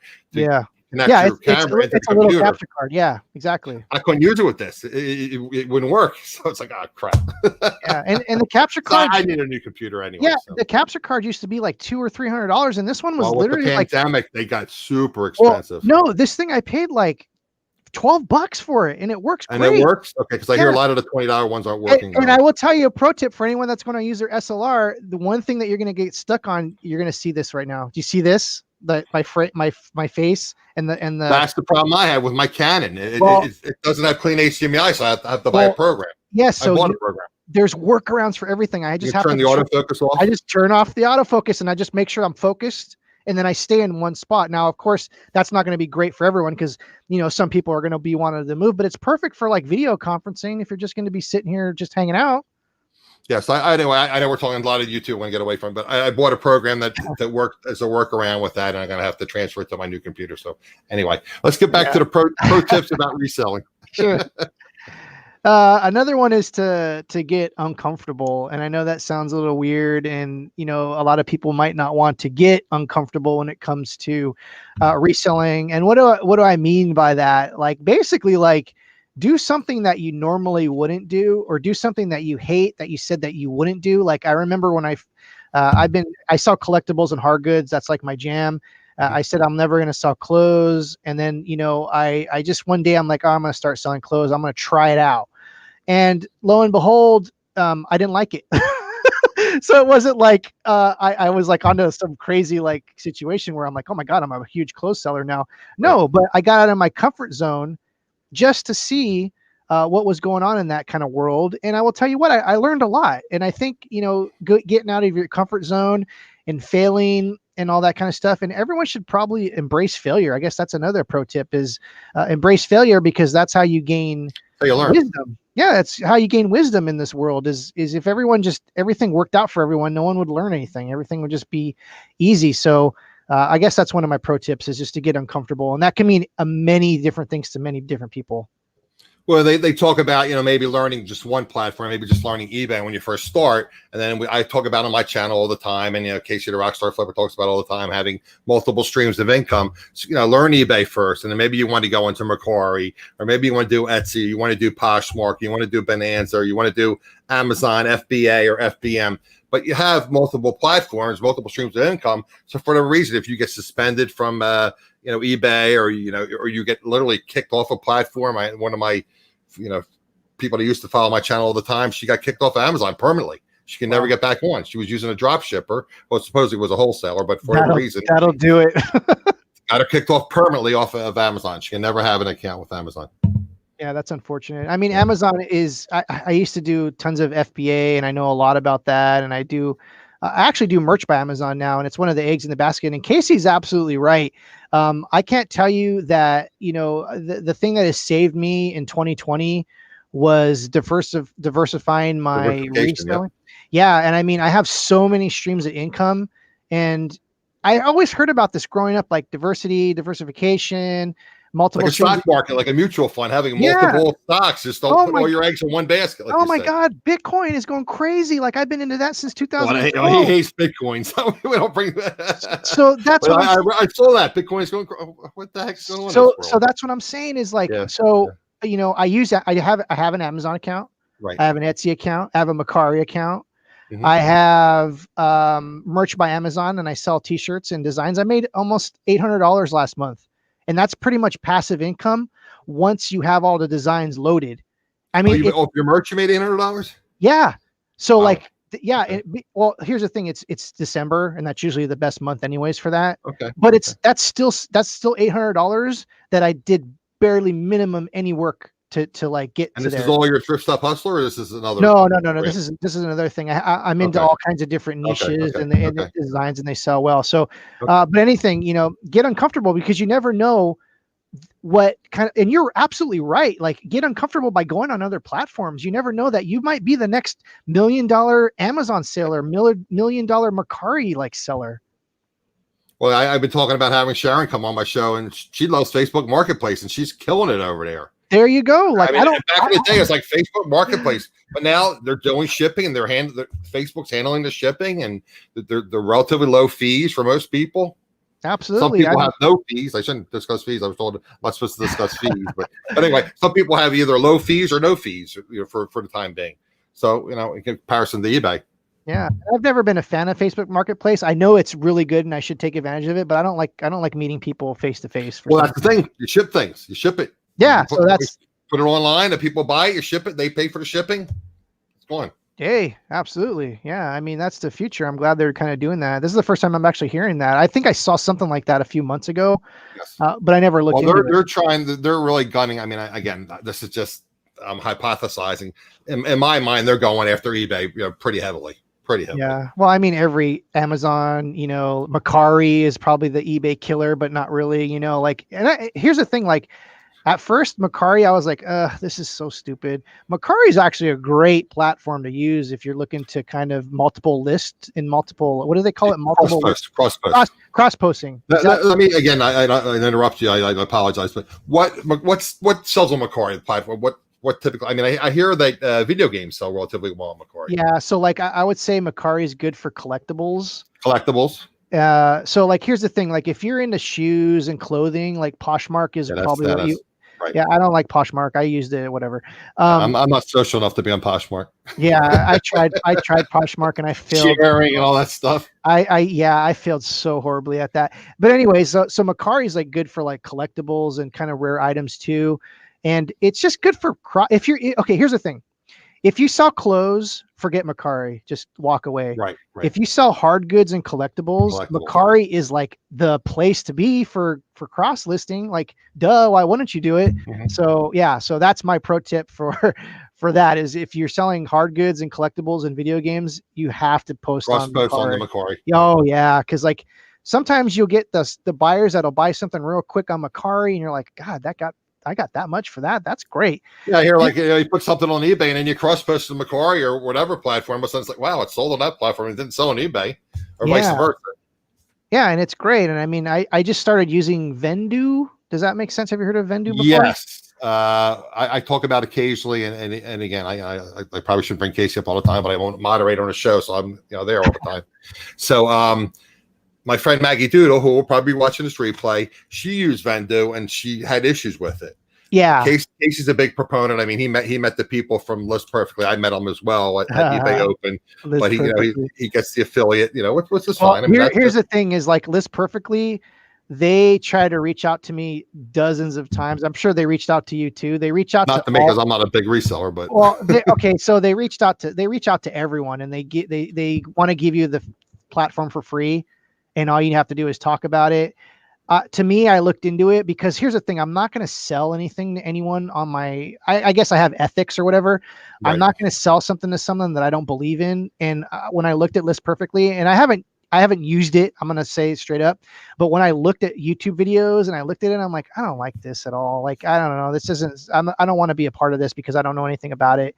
Connect your camera into the computer. Little capture card. Yeah, exactly. I couldn't use it with this. It wouldn't work. So it's like, oh crap. Yeah, and the capture card. I need a new computer anyway. Yeah, so. The capture card used to be like $200 or $300, and this one was literally with the pandemic, they got super expensive. No, this thing I paid like $12 for it, and it works great. And it works? Okay, because I hear a lot of the $20 ones aren't working. And I will tell you a pro tip for anyone that's going to use their SLR. The one thing that you're going to get stuck on, you're going to see this right now. Do you see this? My face and the that's the problem I have with my Canon. It doesn't have clean HDMI, so I have to buy a program. Yes, I bought a program. There's workarounds for everything. I just have to turn the autofocus off. I just turn off the autofocus, and I just make sure I'm focused, and then I stay in one spot. Now, of course, that's not going to be great for everyone because some people are going to be wanting to move, but it's perfect for like video conferencing if you're just going to be sitting here just hanging out. Yes, I know we're talking a lot of YouTube want to get away from, but I bought a program that worked as a workaround with that, and I'm going to have to transfer it to my new computer. So anyway, let's get back to the pro tips about reselling. Sure. Another one is to get uncomfortable, and I know that sounds a little weird, and a lot of people might not want to get uncomfortable when it comes to reselling. And what do I mean by that? Like basically, like, do something that you normally wouldn't do, or do something that you hate that you said that you wouldn't do. Like I remember when I sell collectibles and hard goods. That's like my jam. I said I'm never going to sell clothes. And then, I just one day I'm like, oh, I'm going to start selling clothes. I'm going to try it out. And lo and behold, I didn't like it. So it wasn't like I was like onto some crazy like situation where I'm like, oh my God, I'm a huge clothes seller now. No, but I got out of my comfort zone just to see what was going on in that kind of world. And I will tell you what, I learned a lot. And I think, getting out of your comfort zone and failing and all that kind of stuff. And everyone should probably embrace failure. I guess that's another pro tip is embrace failure, because that's how you gain wisdom. Yeah, that's how you gain wisdom in this world is if everything worked out for everyone, no one would learn anything. Everything would just be easy. So I guess that's one of my pro tips is just to get uncomfortable. And that can mean many different things to many different people. Well, they talk about, maybe learning just one platform, maybe just learning eBay when you first start. And then I talk about on my channel all the time. And, Casey, the Rockstar Flipper, talks about all the time, having multiple streams of income. So, learn eBay first. And then maybe you want to go into Mercari, or maybe you want to do Etsy, you want to do Poshmark, you want to do Bonanza, or you want to do Amazon, FBA, or FBM. But you have multiple platforms, multiple streams of income. So for the reason, if you get suspended from, eBay, or you get literally kicked off a platform, one of my, people that used to follow my channel all the time, she got kicked off of Amazon permanently. She can never get back on. She was using a drop shipper. Well, supposedly it was a wholesaler, but for a reason, that'll do it. Got her kicked off permanently off of Amazon. She can never have an account with Amazon. Yeah, that's unfortunate. I mean, Amazon is, I used to do tons of FBA, and I know a lot about that. And I actually do merch by Amazon now, and it's one of the eggs in the basket. And Casey's absolutely right. I can't tell you that, the thing that has saved me in 2020 was diversifying my reselling. Yeah. And I mean, I have so many streams of income, and I always heard about this growing up, like diversification, multiple, like a stock market, like a mutual fund, having multiple stocks. Just don't put all your eggs in one basket. Like my God, Bitcoin is going crazy. Like I've been into that since 2012. Well, he hates Bitcoin, so we don't bring that. So that's what I saw that Bitcoin is going. What the heck's going on? So that's what I'm saying is like, I use that. I have an Amazon account. Right. I have an Etsy account. I have a Mercari account. Mm-hmm. I have merch by Amazon, and I sell t-shirts and designs. I made almost $800 last month. And that's pretty much passive income once you have all the designs loaded. I mean, your merch, you made $800? Yeah. So well, here's the thing. It's December, and that's usually the best month anyways for that. Okay. But that's still $800 that I did barely minimum any work to like get And to this there. is all your Thrift Shop Hustler, or this is another? No. This is another thing. I'm into all kinds of different niches and the designs, and they sell well. So, but anything, get uncomfortable, because you never know what kind of, and you're absolutely right. Like, get uncomfortable by going on other platforms. You never know that you might be the next $1 million Amazon seller, $1 million Mercari like seller. Well, I've been talking about having Sharon come on my show, and she loves Facebook Marketplace, and she's killing it over there. There you go. Like, back in the day, it's like Facebook Marketplace, but now they're doing shipping, and Facebook's handling the shipping, and they're relatively low fees for most people. Absolutely. Some people have no fees. I shouldn't discuss fees. I was told I'm not supposed to discuss fees, but anyway, some people have either low fees or no fees, for the time being. So, in comparison to eBay. Yeah, I've never been a fan of Facebook Marketplace. I know it's really good, and I should take advantage of it, but I don't like meeting people face to face. Well, that's the thing. You ship things. You ship it. Yeah, so put it online, and people buy it. You ship it. They pay for the shipping. It's going. Hey, absolutely. Yeah, I mean, that's the future. I'm glad they're kind of doing that. This is the first time I'm actually hearing that. I think I saw something like that a few months ago, yes. But I never looked into it. They're trying. They're really gunning. I mean, again, this is just hypothesizing. In my mind, they're going after eBay, pretty heavily. Yeah. Well, I mean, every Amazon, Mercari is probably the eBay killer, but not really, here's the thing, like, at first, Mercari, I was like, this is so stupid. Mercari is actually a great platform to use if you're looking to kind of multiple lists in multiple, what do they call it? Multiple cross posting. Let me, again, I interrupt you. I apologize, but what sells on Mercari platform? What typically, I mean, I hear that video games sell relatively well on Mercari. Yeah. So like, I would say Mercari is good for collectibles. So like, here's the thing, like, if you're into shoes and clothing, like Poshmark is probably what you, right. Yeah, I don't like Poshmark. I used it, whatever. I'm not social enough to be on Poshmark. Yeah, I tried Poshmark, and I failed. Sharing and all that stuff. I failed so horribly at that. But anyways, so Mercari is like good for like collectibles and kind of rare items too. And it's just good for if you're okay. Here's the thing: if you sell clothes, forget Mercari. Just walk away. Right. If you sell hard goods and collectibles, Mercari is like the place to be for cross listing. Like, duh, why wouldn't you do it? Mm-hmm. So yeah, so that's my pro tip for that is if you're selling hard goods and collectibles and video games, you have to post on the Mercari. Oh yeah, because like sometimes you'll get the buyers that'll buy something real quick on Mercari, and you're like, God, I got that much for that. That's great. Yeah, here, like, you put something on eBay and then you cross-post to Mercari or whatever platform, but it's like, wow, it sold on that platform. It didn't sell on eBay, or vice versa. Yeah, and it's great. And I mean, I just started using Vendoo. Does that make sense? Have you heard of Vendoo before? Yes. I talk about it occasionally, and again, I probably shouldn't bring Casey up all the time, but I won't moderate on the show, so I'm there all the time. So my friend Maggie Doodle, who will probably be watching this replay, she used Vendoo and she had issues with it. Yeah. Casey's a big proponent. I mean, he met the people from List Perfectly. I met him as well at eBay Open, but he gets the affiliate, which is fine. I mean, here's the thing is, like, List Perfectly, they try to reach out to me dozens of times. I'm sure they reached out to you too. They reach out not to me because I'm not a big reseller, but so they reach out to everyone, and they want to give you the platform for free. And all you have to do is talk about it. To me, I looked into it because here's the thing. I'm not going to sell anything to anyone on my, I guess I have ethics or whatever. Right. I'm not going to sell something to someone that I don't believe in. And when I looked at List Perfectly, and I haven't used it, I'm going to say straight up. But when I looked at YouTube videos and I looked at it, I'm like, I don't like this at all. Like, I don't know. This isn't, I don't want to be a part of this because I don't know anything about it.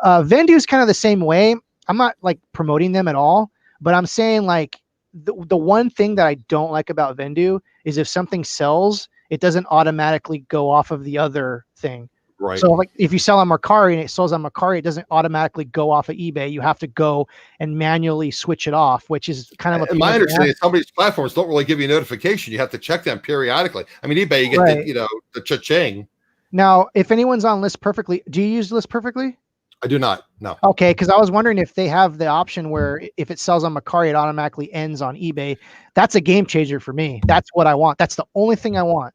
Vendoo is kind of the same way. I'm not like promoting them at all, but I'm saying like, the one thing that I don't like about Vendoo is if something sells, it doesn't automatically go off of the other thing. Right. So like if you sell on Mercari and it sells on Mercari, it doesn't automatically go off of eBay. You have to go and manually switch it off, which is kind of my understanding. Some of these platforms don't really give you notification. You have to check them periodically. I mean, eBay, you get the cha-ching. Now, if anyone's on List Perfectly, do you use List Perfectly? I do not. No. Okay, because I was wondering if they have the option where if it sells on Mercari, it automatically ends on eBay. That's a game changer for me. That's what I want. That's the only thing I want.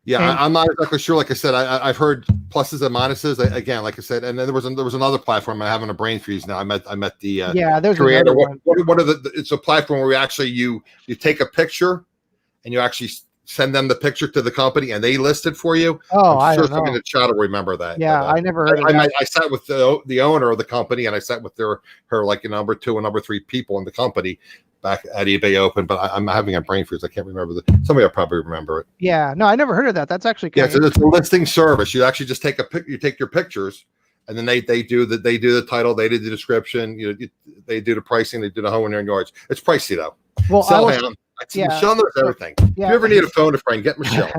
Yeah, I'm not exactly sure. Like I said, I've heard pluses and minuses. Again, like I said, and then there was another platform. I'm having a brain freeze now. I met the there's creator. What are it's a platform where you take a picture and you actually send them the picture to the company and they list it for you. Oh, I'm I sure don't somebody in know. the chat will remember that. Yeah, But, I never heard of that. I sat with the owner of the company, and I sat with her like number 2 and number 3 people in the company back at eBay Open. But I'm having a brain freeze. I can't remember somebody will probably remember it. Yeah, no, I never heard of that. That's actually so it's a listing service. You actually just take you take your pictures, and then they do the title, they do the description, they do the pricing, they do the home and yards. It's pricey though. Well, Michelle knows everything. Yeah. If you ever need a phone a friend, get Michelle.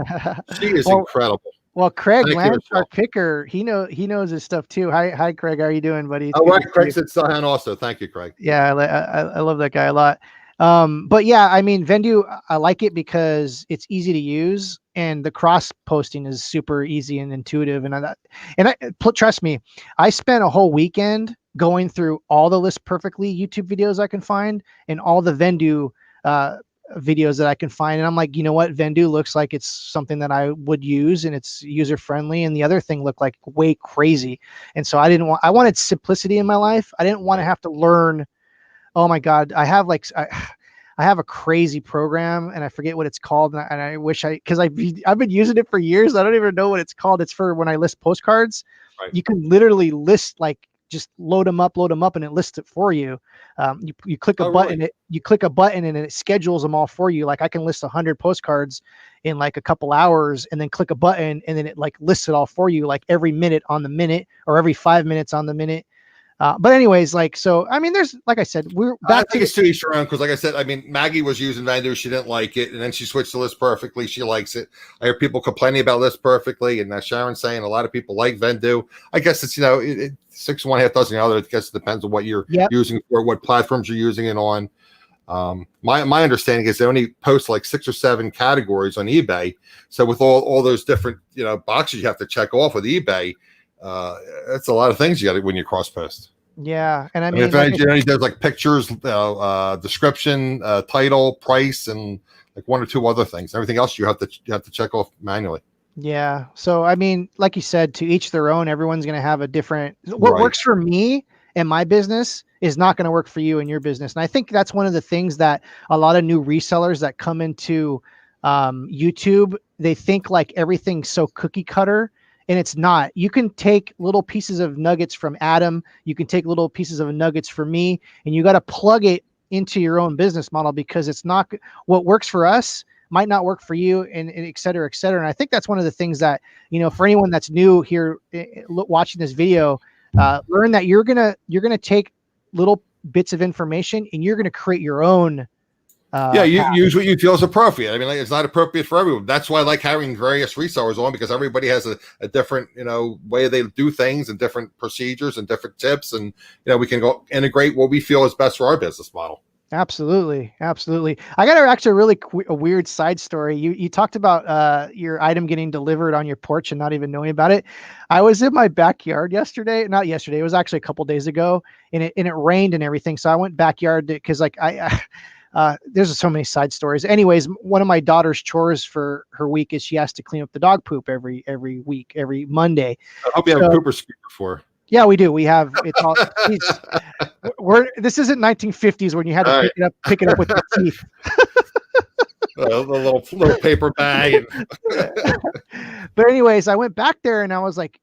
She is incredible. Well, Craig Landshark Picker, he knows his stuff too. Hi, Craig. How are you doing, buddy? Oh, right. Craig said Sahan also. Thank you, Craig. Yeah, I love that guy a lot. But yeah, I mean, Vendu, I like it because it's easy to use and the cross posting is super easy and intuitive. Trust me, I spent a whole weekend going through all the List Perfectly YouTube videos I can find and all the Vendu videos that I can find. And I'm like, you know what? Vendu looks like it's something that I would use and it's user friendly. And the other thing looked like way crazy. And so I wanted simplicity in my life. I didn't want to have to learn. Oh my God. I have a crazy program and I forget what it's called. And I wish cause I've been using it for years. I don't even know what it's called. It's for when I list postcards. Right. You can literally list just load them up and it lists it for you. You click a button, really? You click a button and it schedules them all for you. Like I can list 100 postcards in like a couple hours and then click a button and then it lists it all for you, like every minute on the minute or every 5 minutes on the minute. But anyways, I mean, there's, like I said, I think it's to each your own. Cause like I said, I mean, Maggie was using Vendu. She didn't like it. And then she switched to List Perfectly. She likes it. I hear people complaining about List Perfectly. And Sharon's saying a lot of people like Vendu. I guess it's, 6 1/2 dozen the other. I guess it depends on what you're using for, what platforms you're using it on. My understanding is they only post like 6 or 7 categories on eBay. So with all those different, boxes you have to check off with eBay, that's a lot of things you got to when you cross post. Yeah, and I mean, if there's like pictures, description, title, price, and like 1 or 2 other things. Everything else you have to check off manually. Yeah. So I mean, like you said, to each their own. Everyone's going to have a different. What works for me and my business is not going to work for you and your business. And I think that's one of the things that a lot of new resellers that come into YouTube, they think like everything's so cookie cutter. And it's not. You can take little pieces of nuggets from Adam. You can take little pieces of nuggets from me, and you got to plug it into your own business model because it's not what works for us might not work for you, and et cetera, et cetera. And I think that's one of the things that, for anyone that's new here watching this video, learn that you're gonna take little bits of information and you're gonna create your own. Use what you feel is appropriate. I mean, it's not appropriate for everyone. That's why I like having various resellers on, because everybody has a different, way they do things and different procedures and different tips. And, we can go integrate what we feel is best for our business model. Absolutely. Absolutely. I got actually a weird side story. You talked about your item getting delivered on your porch and not even knowing about it. I was in my backyard not yesterday. It was actually a couple days ago, and it rained and everything. So I went backyard because there's so many side stories. Anyways, one of my daughter's chores for her week is she has to clean up the dog poop every week, every Monday. I hope you have a pooper scooper for her. Yeah, we do. We have it's all. This isn't 1950s when you had to pick it up with your teeth. The little paper bag. But anyways, I went back there and I was like,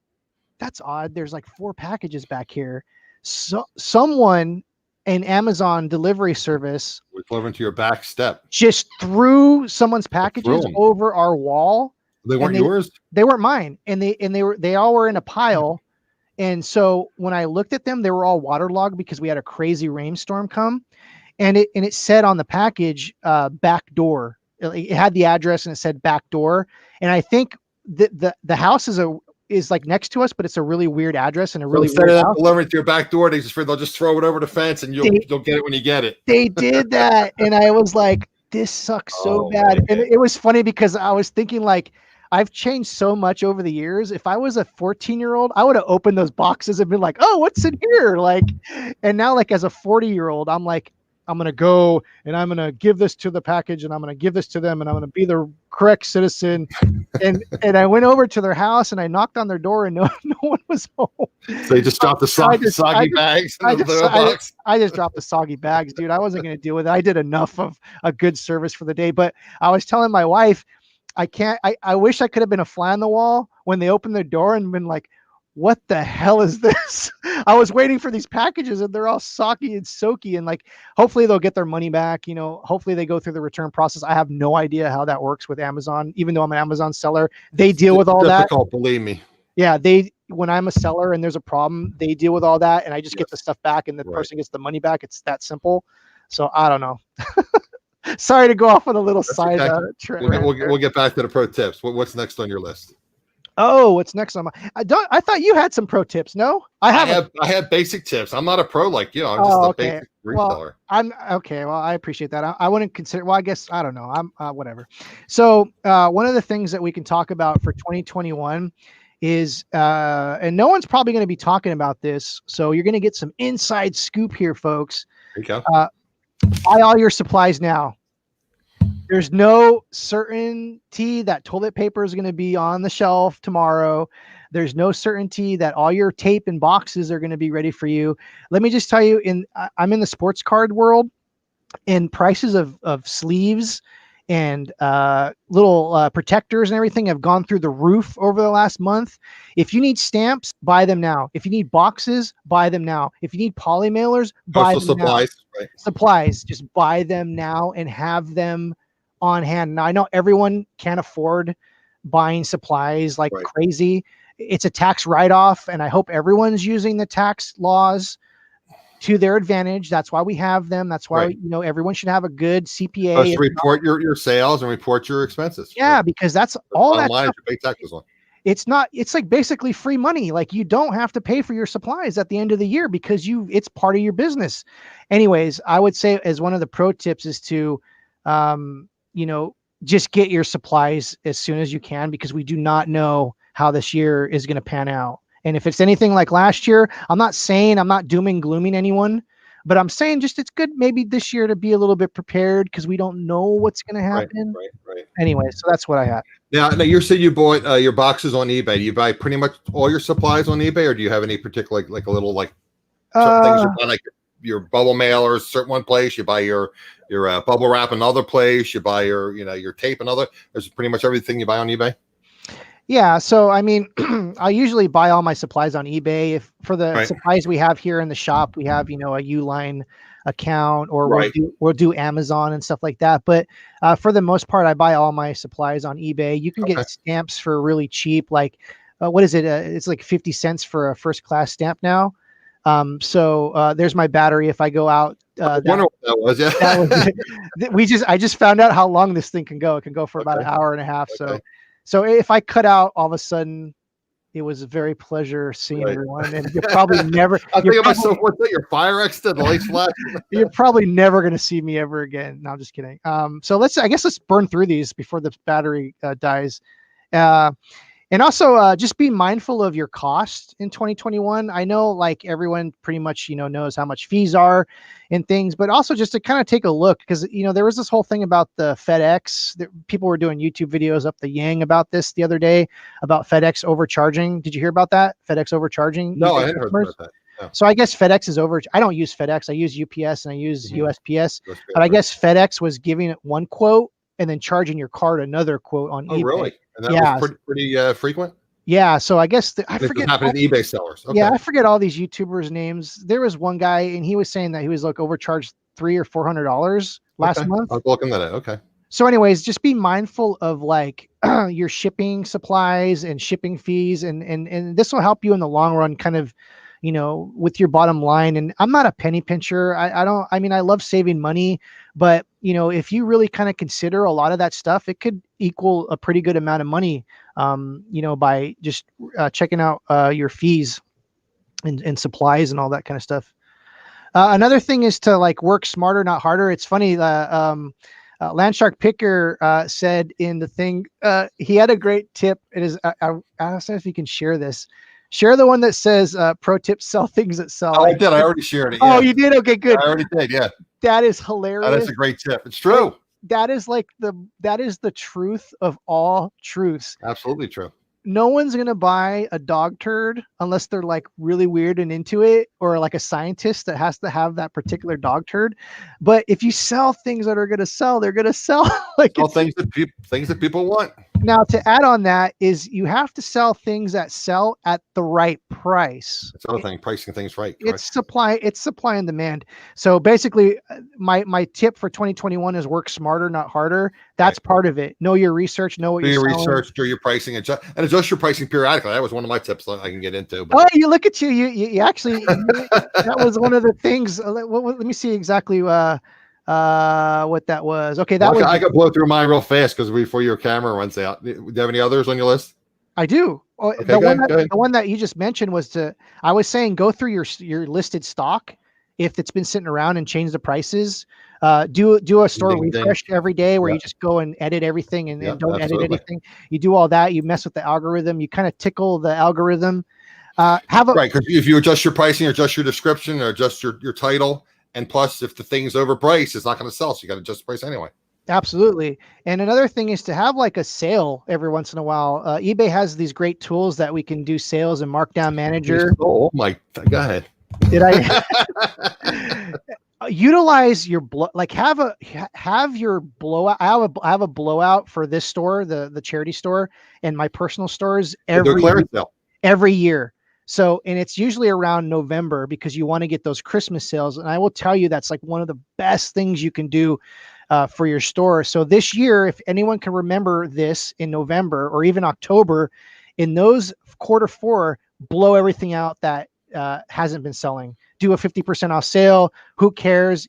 "That's odd. There's like 4 packages back here." So someone, an Amazon delivery service, was delivering to your back step, just threw someone's packages over our wall. They weren't yours. They weren't mine, and they all were in a pile. And so when I looked at them, they were all waterlogged because we had a crazy rainstorm come, and it said on the package, back door. It had the address and it said back door. And I think the house is like next to us, but it's a really weird address and a really weird house. Delivering to your back door, they'll just throw it over the fence and you'll get it when you get it. They did that. And I was like, this sucks so bad. Man. And it was funny because I was thinking like, I've changed so much over the years. If I was a 14-year-old, I would have opened those boxes and been like, oh, what's in here? And now as a 40-year-old, I'm like, I'm going to go and I'm going to give this to the package and I'm going to give this to them and I'm going to be the correct citizen. and I went over to their house and I knocked on their door and no one was home. So you just dropped the soggy bags in the box? I just dropped the soggy bags, dude. I wasn't going to deal with it. I did enough of a good service for the day. But I was telling my wife, I can't. I wish I could have been a fly on the wall when they opened the door and been like, what the hell is this? I was waiting for these packages and they're all soggy and soaky, and like, hopefully they'll get their money back. You know, hopefully they go through the return process. I have no idea how that works with Amazon, even though I'm an Amazon seller. They deal with all that. Difficult, believe me. Yeah, when I'm a seller and there's a problem, they deal with all that, and I just get the stuff back, and the person gets the money back. It's that simple. So I don't know. Sorry to go off on a little side trend. We'll get back to the pro tips. What's next on your list? Oh, what's next on my? I thought you had some pro tips. No, I have basic tips. I'm not a pro like you. I'm just a basic reseller. Well, I'm okay. Well, I appreciate that. I wouldn't consider. Well, I guess I don't know. I'm whatever. So one of the things that we can talk about for 2021 is, and no one's probably going to be talking about this, so you're going to get some inside scoop here, folks. There you go. Buy all your supplies now. There's no certainty that toilet paper is going to be on the shelf tomorrow. There's no certainty that all your tape and boxes are going to be ready for you. Let me just tell you, I'm in the sports card world, and prices of sleeves and little protectors and everything have gone through the roof over the last month. If you need stamps, buy them now. If you need boxes, buy them now. If you need poly mailers, buy them supplies, now. right. Supplies, just buy them now and have them on hand. Now, I know everyone can't afford buying supplies like crazy. It's a tax write-off, and I hope everyone's using the tax laws to their advantage. That's why we have them. That's why everyone should have a good CPA. Plus report your sales and report your expenses. Yeah, because that's all that stuff. You pay taxes on. It's like basically free money. Like, you don't have to pay for your supplies at the end of the year because it's part of your business. Anyways, I would say as one of the pro tips is to, just get your supplies as soon as you can, because we do not know how this year is going to pan out. And if it's anything like last year, I'm not dooming glooming anyone, but I'm saying just it's good maybe this year to be a little bit prepared, because we don't know what's going to happen. Right. Anyway, so that's what I have. Now you said you bought your boxes on eBay. Do you buy pretty much all your supplies on eBay, or do you have any particular like a little certain things you buy, like your bubble mailers, certain one place, you buy your bubble wrap another place, you buy your tape another? There's pretty much everything you buy on eBay. Yeah, so I mean, I usually buy all my supplies on eBay. If for the supplies we have here in the shop, we have a Uline account, or we'll do Amazon and stuff like that. But for the most part, I buy all my supplies on eBay. You can get stamps for really cheap, like what is it? It's like 50 cents for a first class stamp now. So there's my battery. If I go out, I wonder what that was. Yeah, I just found out how long this thing can go. It can go for about an hour and a half. So if I cut out, all of a sudden, it was a very pleasure seeing everyone. And you're probably never. I think about what's that? Your fire exit, the lights flash. You're probably never going to see me ever again. No, I'm just kidding. So let's burn through these before the battery dies. And also, just be mindful of your cost in 2021. I know, like, everyone pretty much, knows how much fees are and things, but also just to kind of take a look, because, there was this whole thing about the FedEx. People were doing YouTube videos up the yang about this the other day, about FedEx overcharging. Did you hear about that? FedEx overcharging? No, I hadn't heard about that. No. So I guess FedEx is over. I don't use FedEx. I use UPS and I use USPS. But I guess FedEx was giving it one quote and then charging your card another quote on eBay. Really? And that was pretty frequent? Yeah. So I guess I forget. Happened to eBay sellers. Okay. Yeah, I forget all these YouTubers' names. There was one guy, and he was saying that he was overcharged $300 or $400 last month. I was looking at it. Okay. So anyways, just be mindful of your shipping supplies and shipping fees, and this will help you in the long run, kind of, with your bottom line. And I'm not a penny pincher. I love saving money, but if you really kind of consider a lot of that stuff, it could equal a pretty good amount of money, by just checking out your fees and supplies and all that kind of stuff. Another thing is to work smarter, not harder. It's funny. Landshark Picker said in the thing, he had a great tip. It is, I don't know if you can share this. Share the one that says, pro tips sell things that sell. Oh, I did. I already shared it. Yeah. Oh, you did? Okay, good. I already did. Yeah. That is hilarious. That is a great tip. It's true. That is the truth of all truths. Absolutely true. no one's going to buy a dog turd unless they're like really weird and into it, or like a scientist that has to have that particular dog turd. But if you sell things that are going to sell, they're going to sell. Like all things that people want. Now, to add on that is you have to sell things that sell at the right price. That's another thing, pricing things right. It's supply and demand. So basically, my tip for 2021 is work smarter, not harder. That's part of it. Know your research, know what do you're your selling. research, do your pricing, adjust your pricing periodically. That was one of my tips that I can get into. But. Oh, you look at you. You actually, that was one of the things. Let me see exactly what that was. Okay, I could blow through mine real fast because before your camera runs out. Do you have any others on your list? I do. Okay, the one that you just mentioned was I was saying go through your listed stock if it's been sitting around and change the prices. Do a store refresh every day where you just go and edit everything and don't edit anything. You do all that. You mess with the algorithm. You kind of tickle the algorithm. Right, because if you adjust your pricing, or adjust your description, or adjust your title, and plus if the thing's overpriced, it's not going to sell. So you got to adjust the price anyway. Absolutely. And another thing is to have like a sale every once in a while. eBay has these great tools that we can do sales and markdown manager. Oh my, go ahead. Did I utilize your have your blowout? I have a blowout for this store, the charity store, and my personal stores every year. So, and it's usually around November because you want to get those Christmas sales. And I will tell you, that's like one of the best things you can do for your store. So this year, if anyone can remember this in November or even October, in those Q4, blow everything out that hasn't been selling. Do a 50% off sale. Who cares?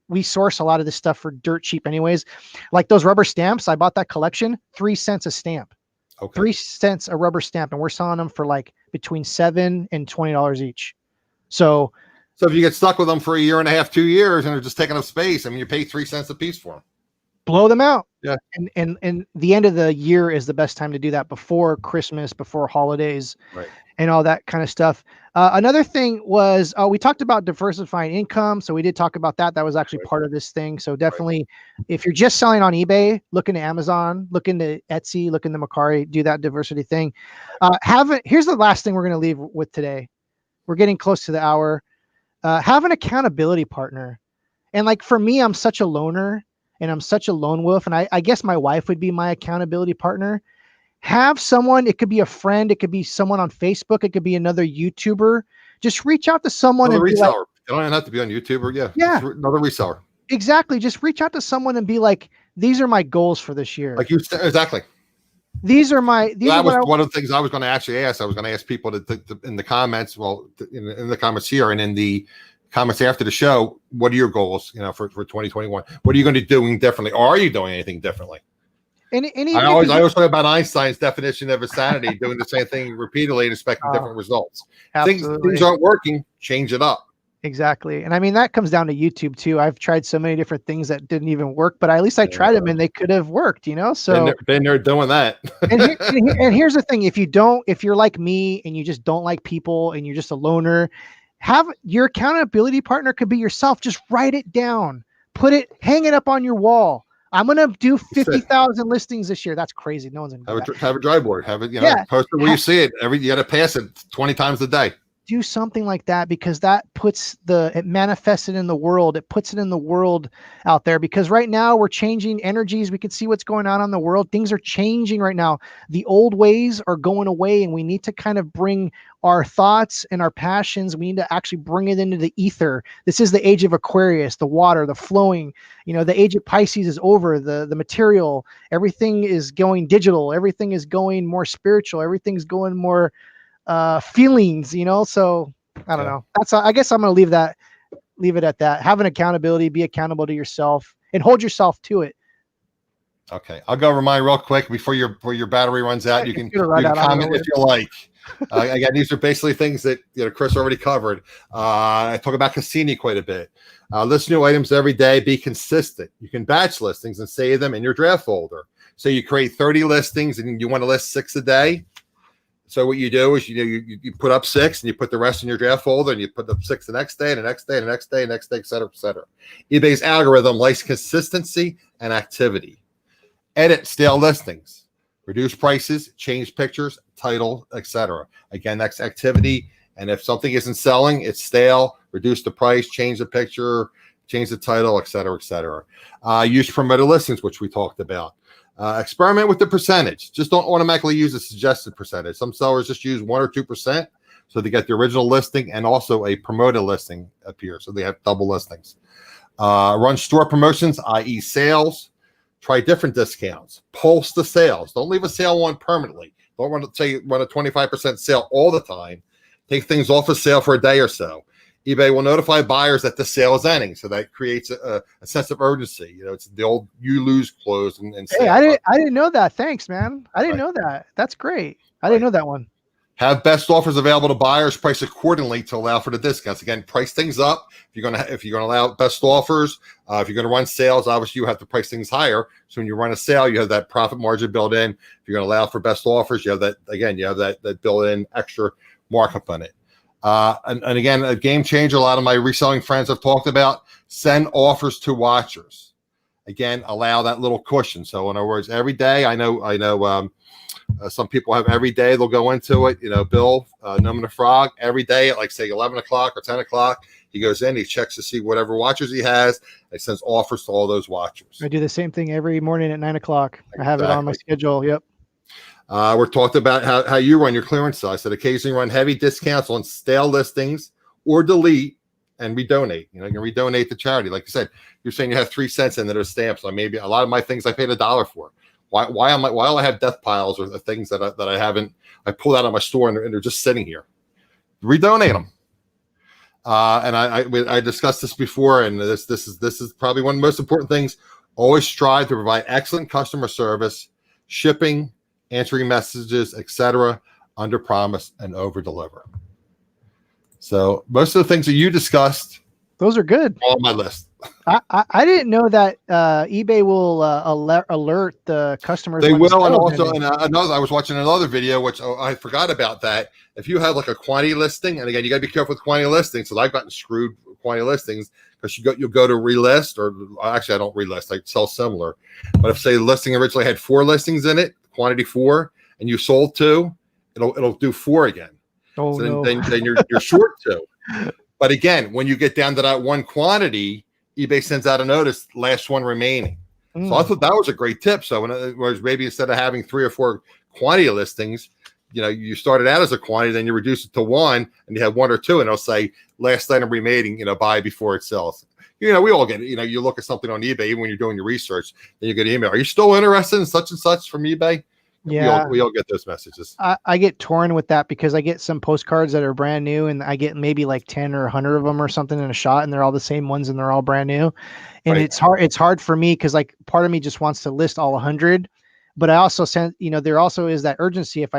We source a lot of this stuff for dirt cheap anyways. Like those rubber stamps, I bought that collection, 3 cents a stamp. Okay. 3 cents a rubber stamp, and we're selling them for like between $7 and $20 each. So if you get stuck with them for a year and a half, 2 years, and they're just taking up space, I mean, you pay 3 cents a piece for them. Blow them out. Yeah. And the end of the year is the best time to do that, before Christmas, before holidays, right, and all that kind of stuff. Another thing was we talked about diversifying income. So we did talk about that. That was actually part of this thing. So definitely, if you're just selling on eBay, look into Amazon, look into Etsy, look into Mercari, do that diversity thing. Here's the last thing we're going to leave with today. We're getting close to the hour. Have an accountability partner. And like for me, I'm such a loner and I'm such a lone wolf. And I guess my wife would be my accountability partner. Have someone, it could be a friend, it could be someone on Facebook, it could be another YouTuber. Just reach out to someone. Another reseller. You don't even have to be on YouTube or another reseller. Exactly. Just reach out to someone and be like, these are my goals for this year. Like you, exactly. These are my. That was one of the things I was going to actually ask. I was going to ask people to in the comments. Well, in the comments here and in the comments after the show, what are your goals? For 2021. What are you going to be doing differently? Or are you doing anything differently? I always talk about Einstein's definition of insanity: doing the same thing repeatedly and expecting different results. Things aren't working. Change it up. Exactly. And I mean, that comes down to YouTube too. I've tried so many different things that didn't even work, but at least I tried them and they could have worked, so been there doing that. and here's the thing. If you're like me and you just don't like people and you're just a loner, have your accountability partner could be yourself. Just write it down, hang it up on your wall. I'm going to do 50,000 listings this year. That's crazy. No one's going to do that. Have a dry board. Have it, post it where you see it. You got to pass it 20 times a day. Do something like that, because that it manifests it in the world. It puts it in the world out there, because right now we're changing energies. We can see what's going on in the world. Things are changing right now. The old ways are going away, and we need to kind of bring our thoughts and our passions. We need to actually bring it into the ether. This is the age of Aquarius, the water, the flowing, the age of Pisces is over, the material, everything is going digital. Everything is going more spiritual. Everything's going more feelings, so I don't know. I guess I'm going to leave it at that. Have an accountability, be accountable to yourself and hold yourself to it. Okay. I'll go over mine real quick before your battery runs out. You can comment if you like. Again, these are basically things that Chris already covered. I talk about Cassini quite a bit. List new items every day. Be consistent. You can batch listings and save them in your draft folder. So you create 30 listings and you want to list 6 a day. So what you do is you put up 6 and you put the rest in your draft folder, and you put up 6 the next day, and the next day, and the next day, and the next day, et cetera, et cetera. eBay's algorithm likes consistency and activity. Edit stale listings. reduce prices, change pictures, title, etc. Again, that's activity. And if something isn't selling, it's stale, reduce the price, change the picture, change the title, etc., etc. Use promoted listings, which we talked about. Experiment with the percentage. Just don't automatically use a suggested percentage. Some sellers just use 1 or 2%. So they get the original listing and also a promoted listing appear. So they have double listings. Run store promotions, i.e. sales. Try different discounts. Pulse the sales. Don't leave a sale on permanently. Don't run a 25% sale all the time. Take things off of sale for a day or so. eBay will notify buyers that the sale is ending, so that creates a sense of urgency. You know, it's the old "you lose" close and hey, sale. I didn't know that. Thanks, man. I didn't know that. That's great. I didn't know that one. Have best offers available to buyers, price accordingly to allow for the discounts. Again, price things up. If you're gonna allow best offers, if you're gonna run sales, obviously you have to price things higher. So when you run a sale, you have that profit margin built in. If you're gonna allow for best offers, you have that again. You have that built-in extra markup on it. And again, a game changer. A lot of my reselling friends have talked about: send offers to watchers. Again, allow that little cushion. So in other words, every day, I know. Some people have every day they'll go into it. You know, Bill, Gnome and the Frog, every day at like say 11 o'clock or 10 o'clock, he goes in, he checks to see whatever watchers he has. He sends offers to all those watchers. I do the same thing every morning at 9 o'clock. Exactly. I have it on my schedule. Yep. We're talking about how you run your clearance sale. I said occasionally run heavy discounts on stale listings or delete and redonate. You know, you can redonate to charity. Like you said, you're saying you have 3 cents in that are stamps. So maybe a lot of my things I paid $1 for. Why do I have death piles or the things that I haven't? I pulled out of my store and they're just sitting here. Redonate them. And I discussed this before, and this is probably one of the most important things. Always strive to provide excellent customer service, shipping, answering messages, etc. Under promise and over deliver. So most of the things that you discussed, those are good. On my list. I didn't know that eBay will alert the customers. They will, and also another. I was watching another video, which I forgot about that. If you have like a quantity listing, and again, you got to be careful with quantity listings. So I've gotten screwed with quantity listings because you'll go to relist, or actually I don't relist. I sell similar. But if say the listing originally had 4 listings in it, quantity 4, and you sold 2, it'll do 4 again. Oh, so no. then you're short 2. But again, when you get down to that one quantity, eBay sends out a notice, last one remaining. So I thought that was a great tip. So whereas maybe instead of having 3 or 4 quantity listings, you know, you started out as a quantity, then you reduce it to 1, and you have 1 or 2, and it'll say last item remaining, you know, buy before it sells. You know, we all get it. You know, you look at something on eBay, even when you're doing your research, then you get an email. Are you still interested in such and such from eBay? Yeah, we all get those messages. I get torn with that because I get some postcards that are brand new, and I get maybe like 10 or 100 of them or something in a shot, and they're all the same ones, and they're all brand new. And It's hard for me because like part of me just wants to list all 100, but I also send, you know, there also is that urgency. If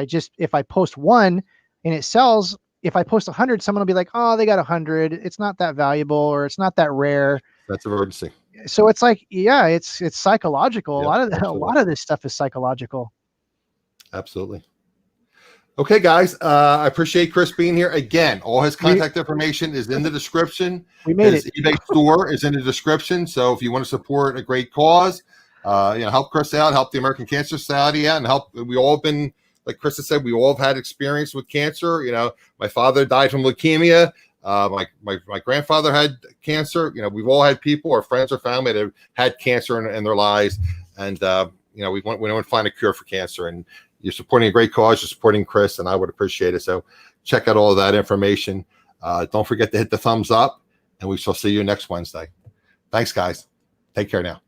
I post 1 and it sells, if I post 100, someone will be like, oh, they got 100. It's not that valuable, or it's not that rare. That's an urgency. So it's like, yeah, it's psychological. Yep, A lot of this stuff is psychological. Absolutely. Okay, guys. I appreciate Chris being here. Again, all his contact information is in the description. We made his eBay store is in the description. So if you want to support a great cause, help Chris out, help the American Cancer Society out, and help. We all have been, like Chris has said, we all have had experience with cancer. You know, my father died from leukemia. My grandfather had cancer. You know, we've all had people or friends or family that have had cancer in their lives. And, we want to find a cure for cancer. And you're supporting a great cause. You're supporting Chris, and I would appreciate it. So check out all of that information. Don't forget to hit the thumbs up, and we shall see you next Wednesday. Thanks, guys. Take care now.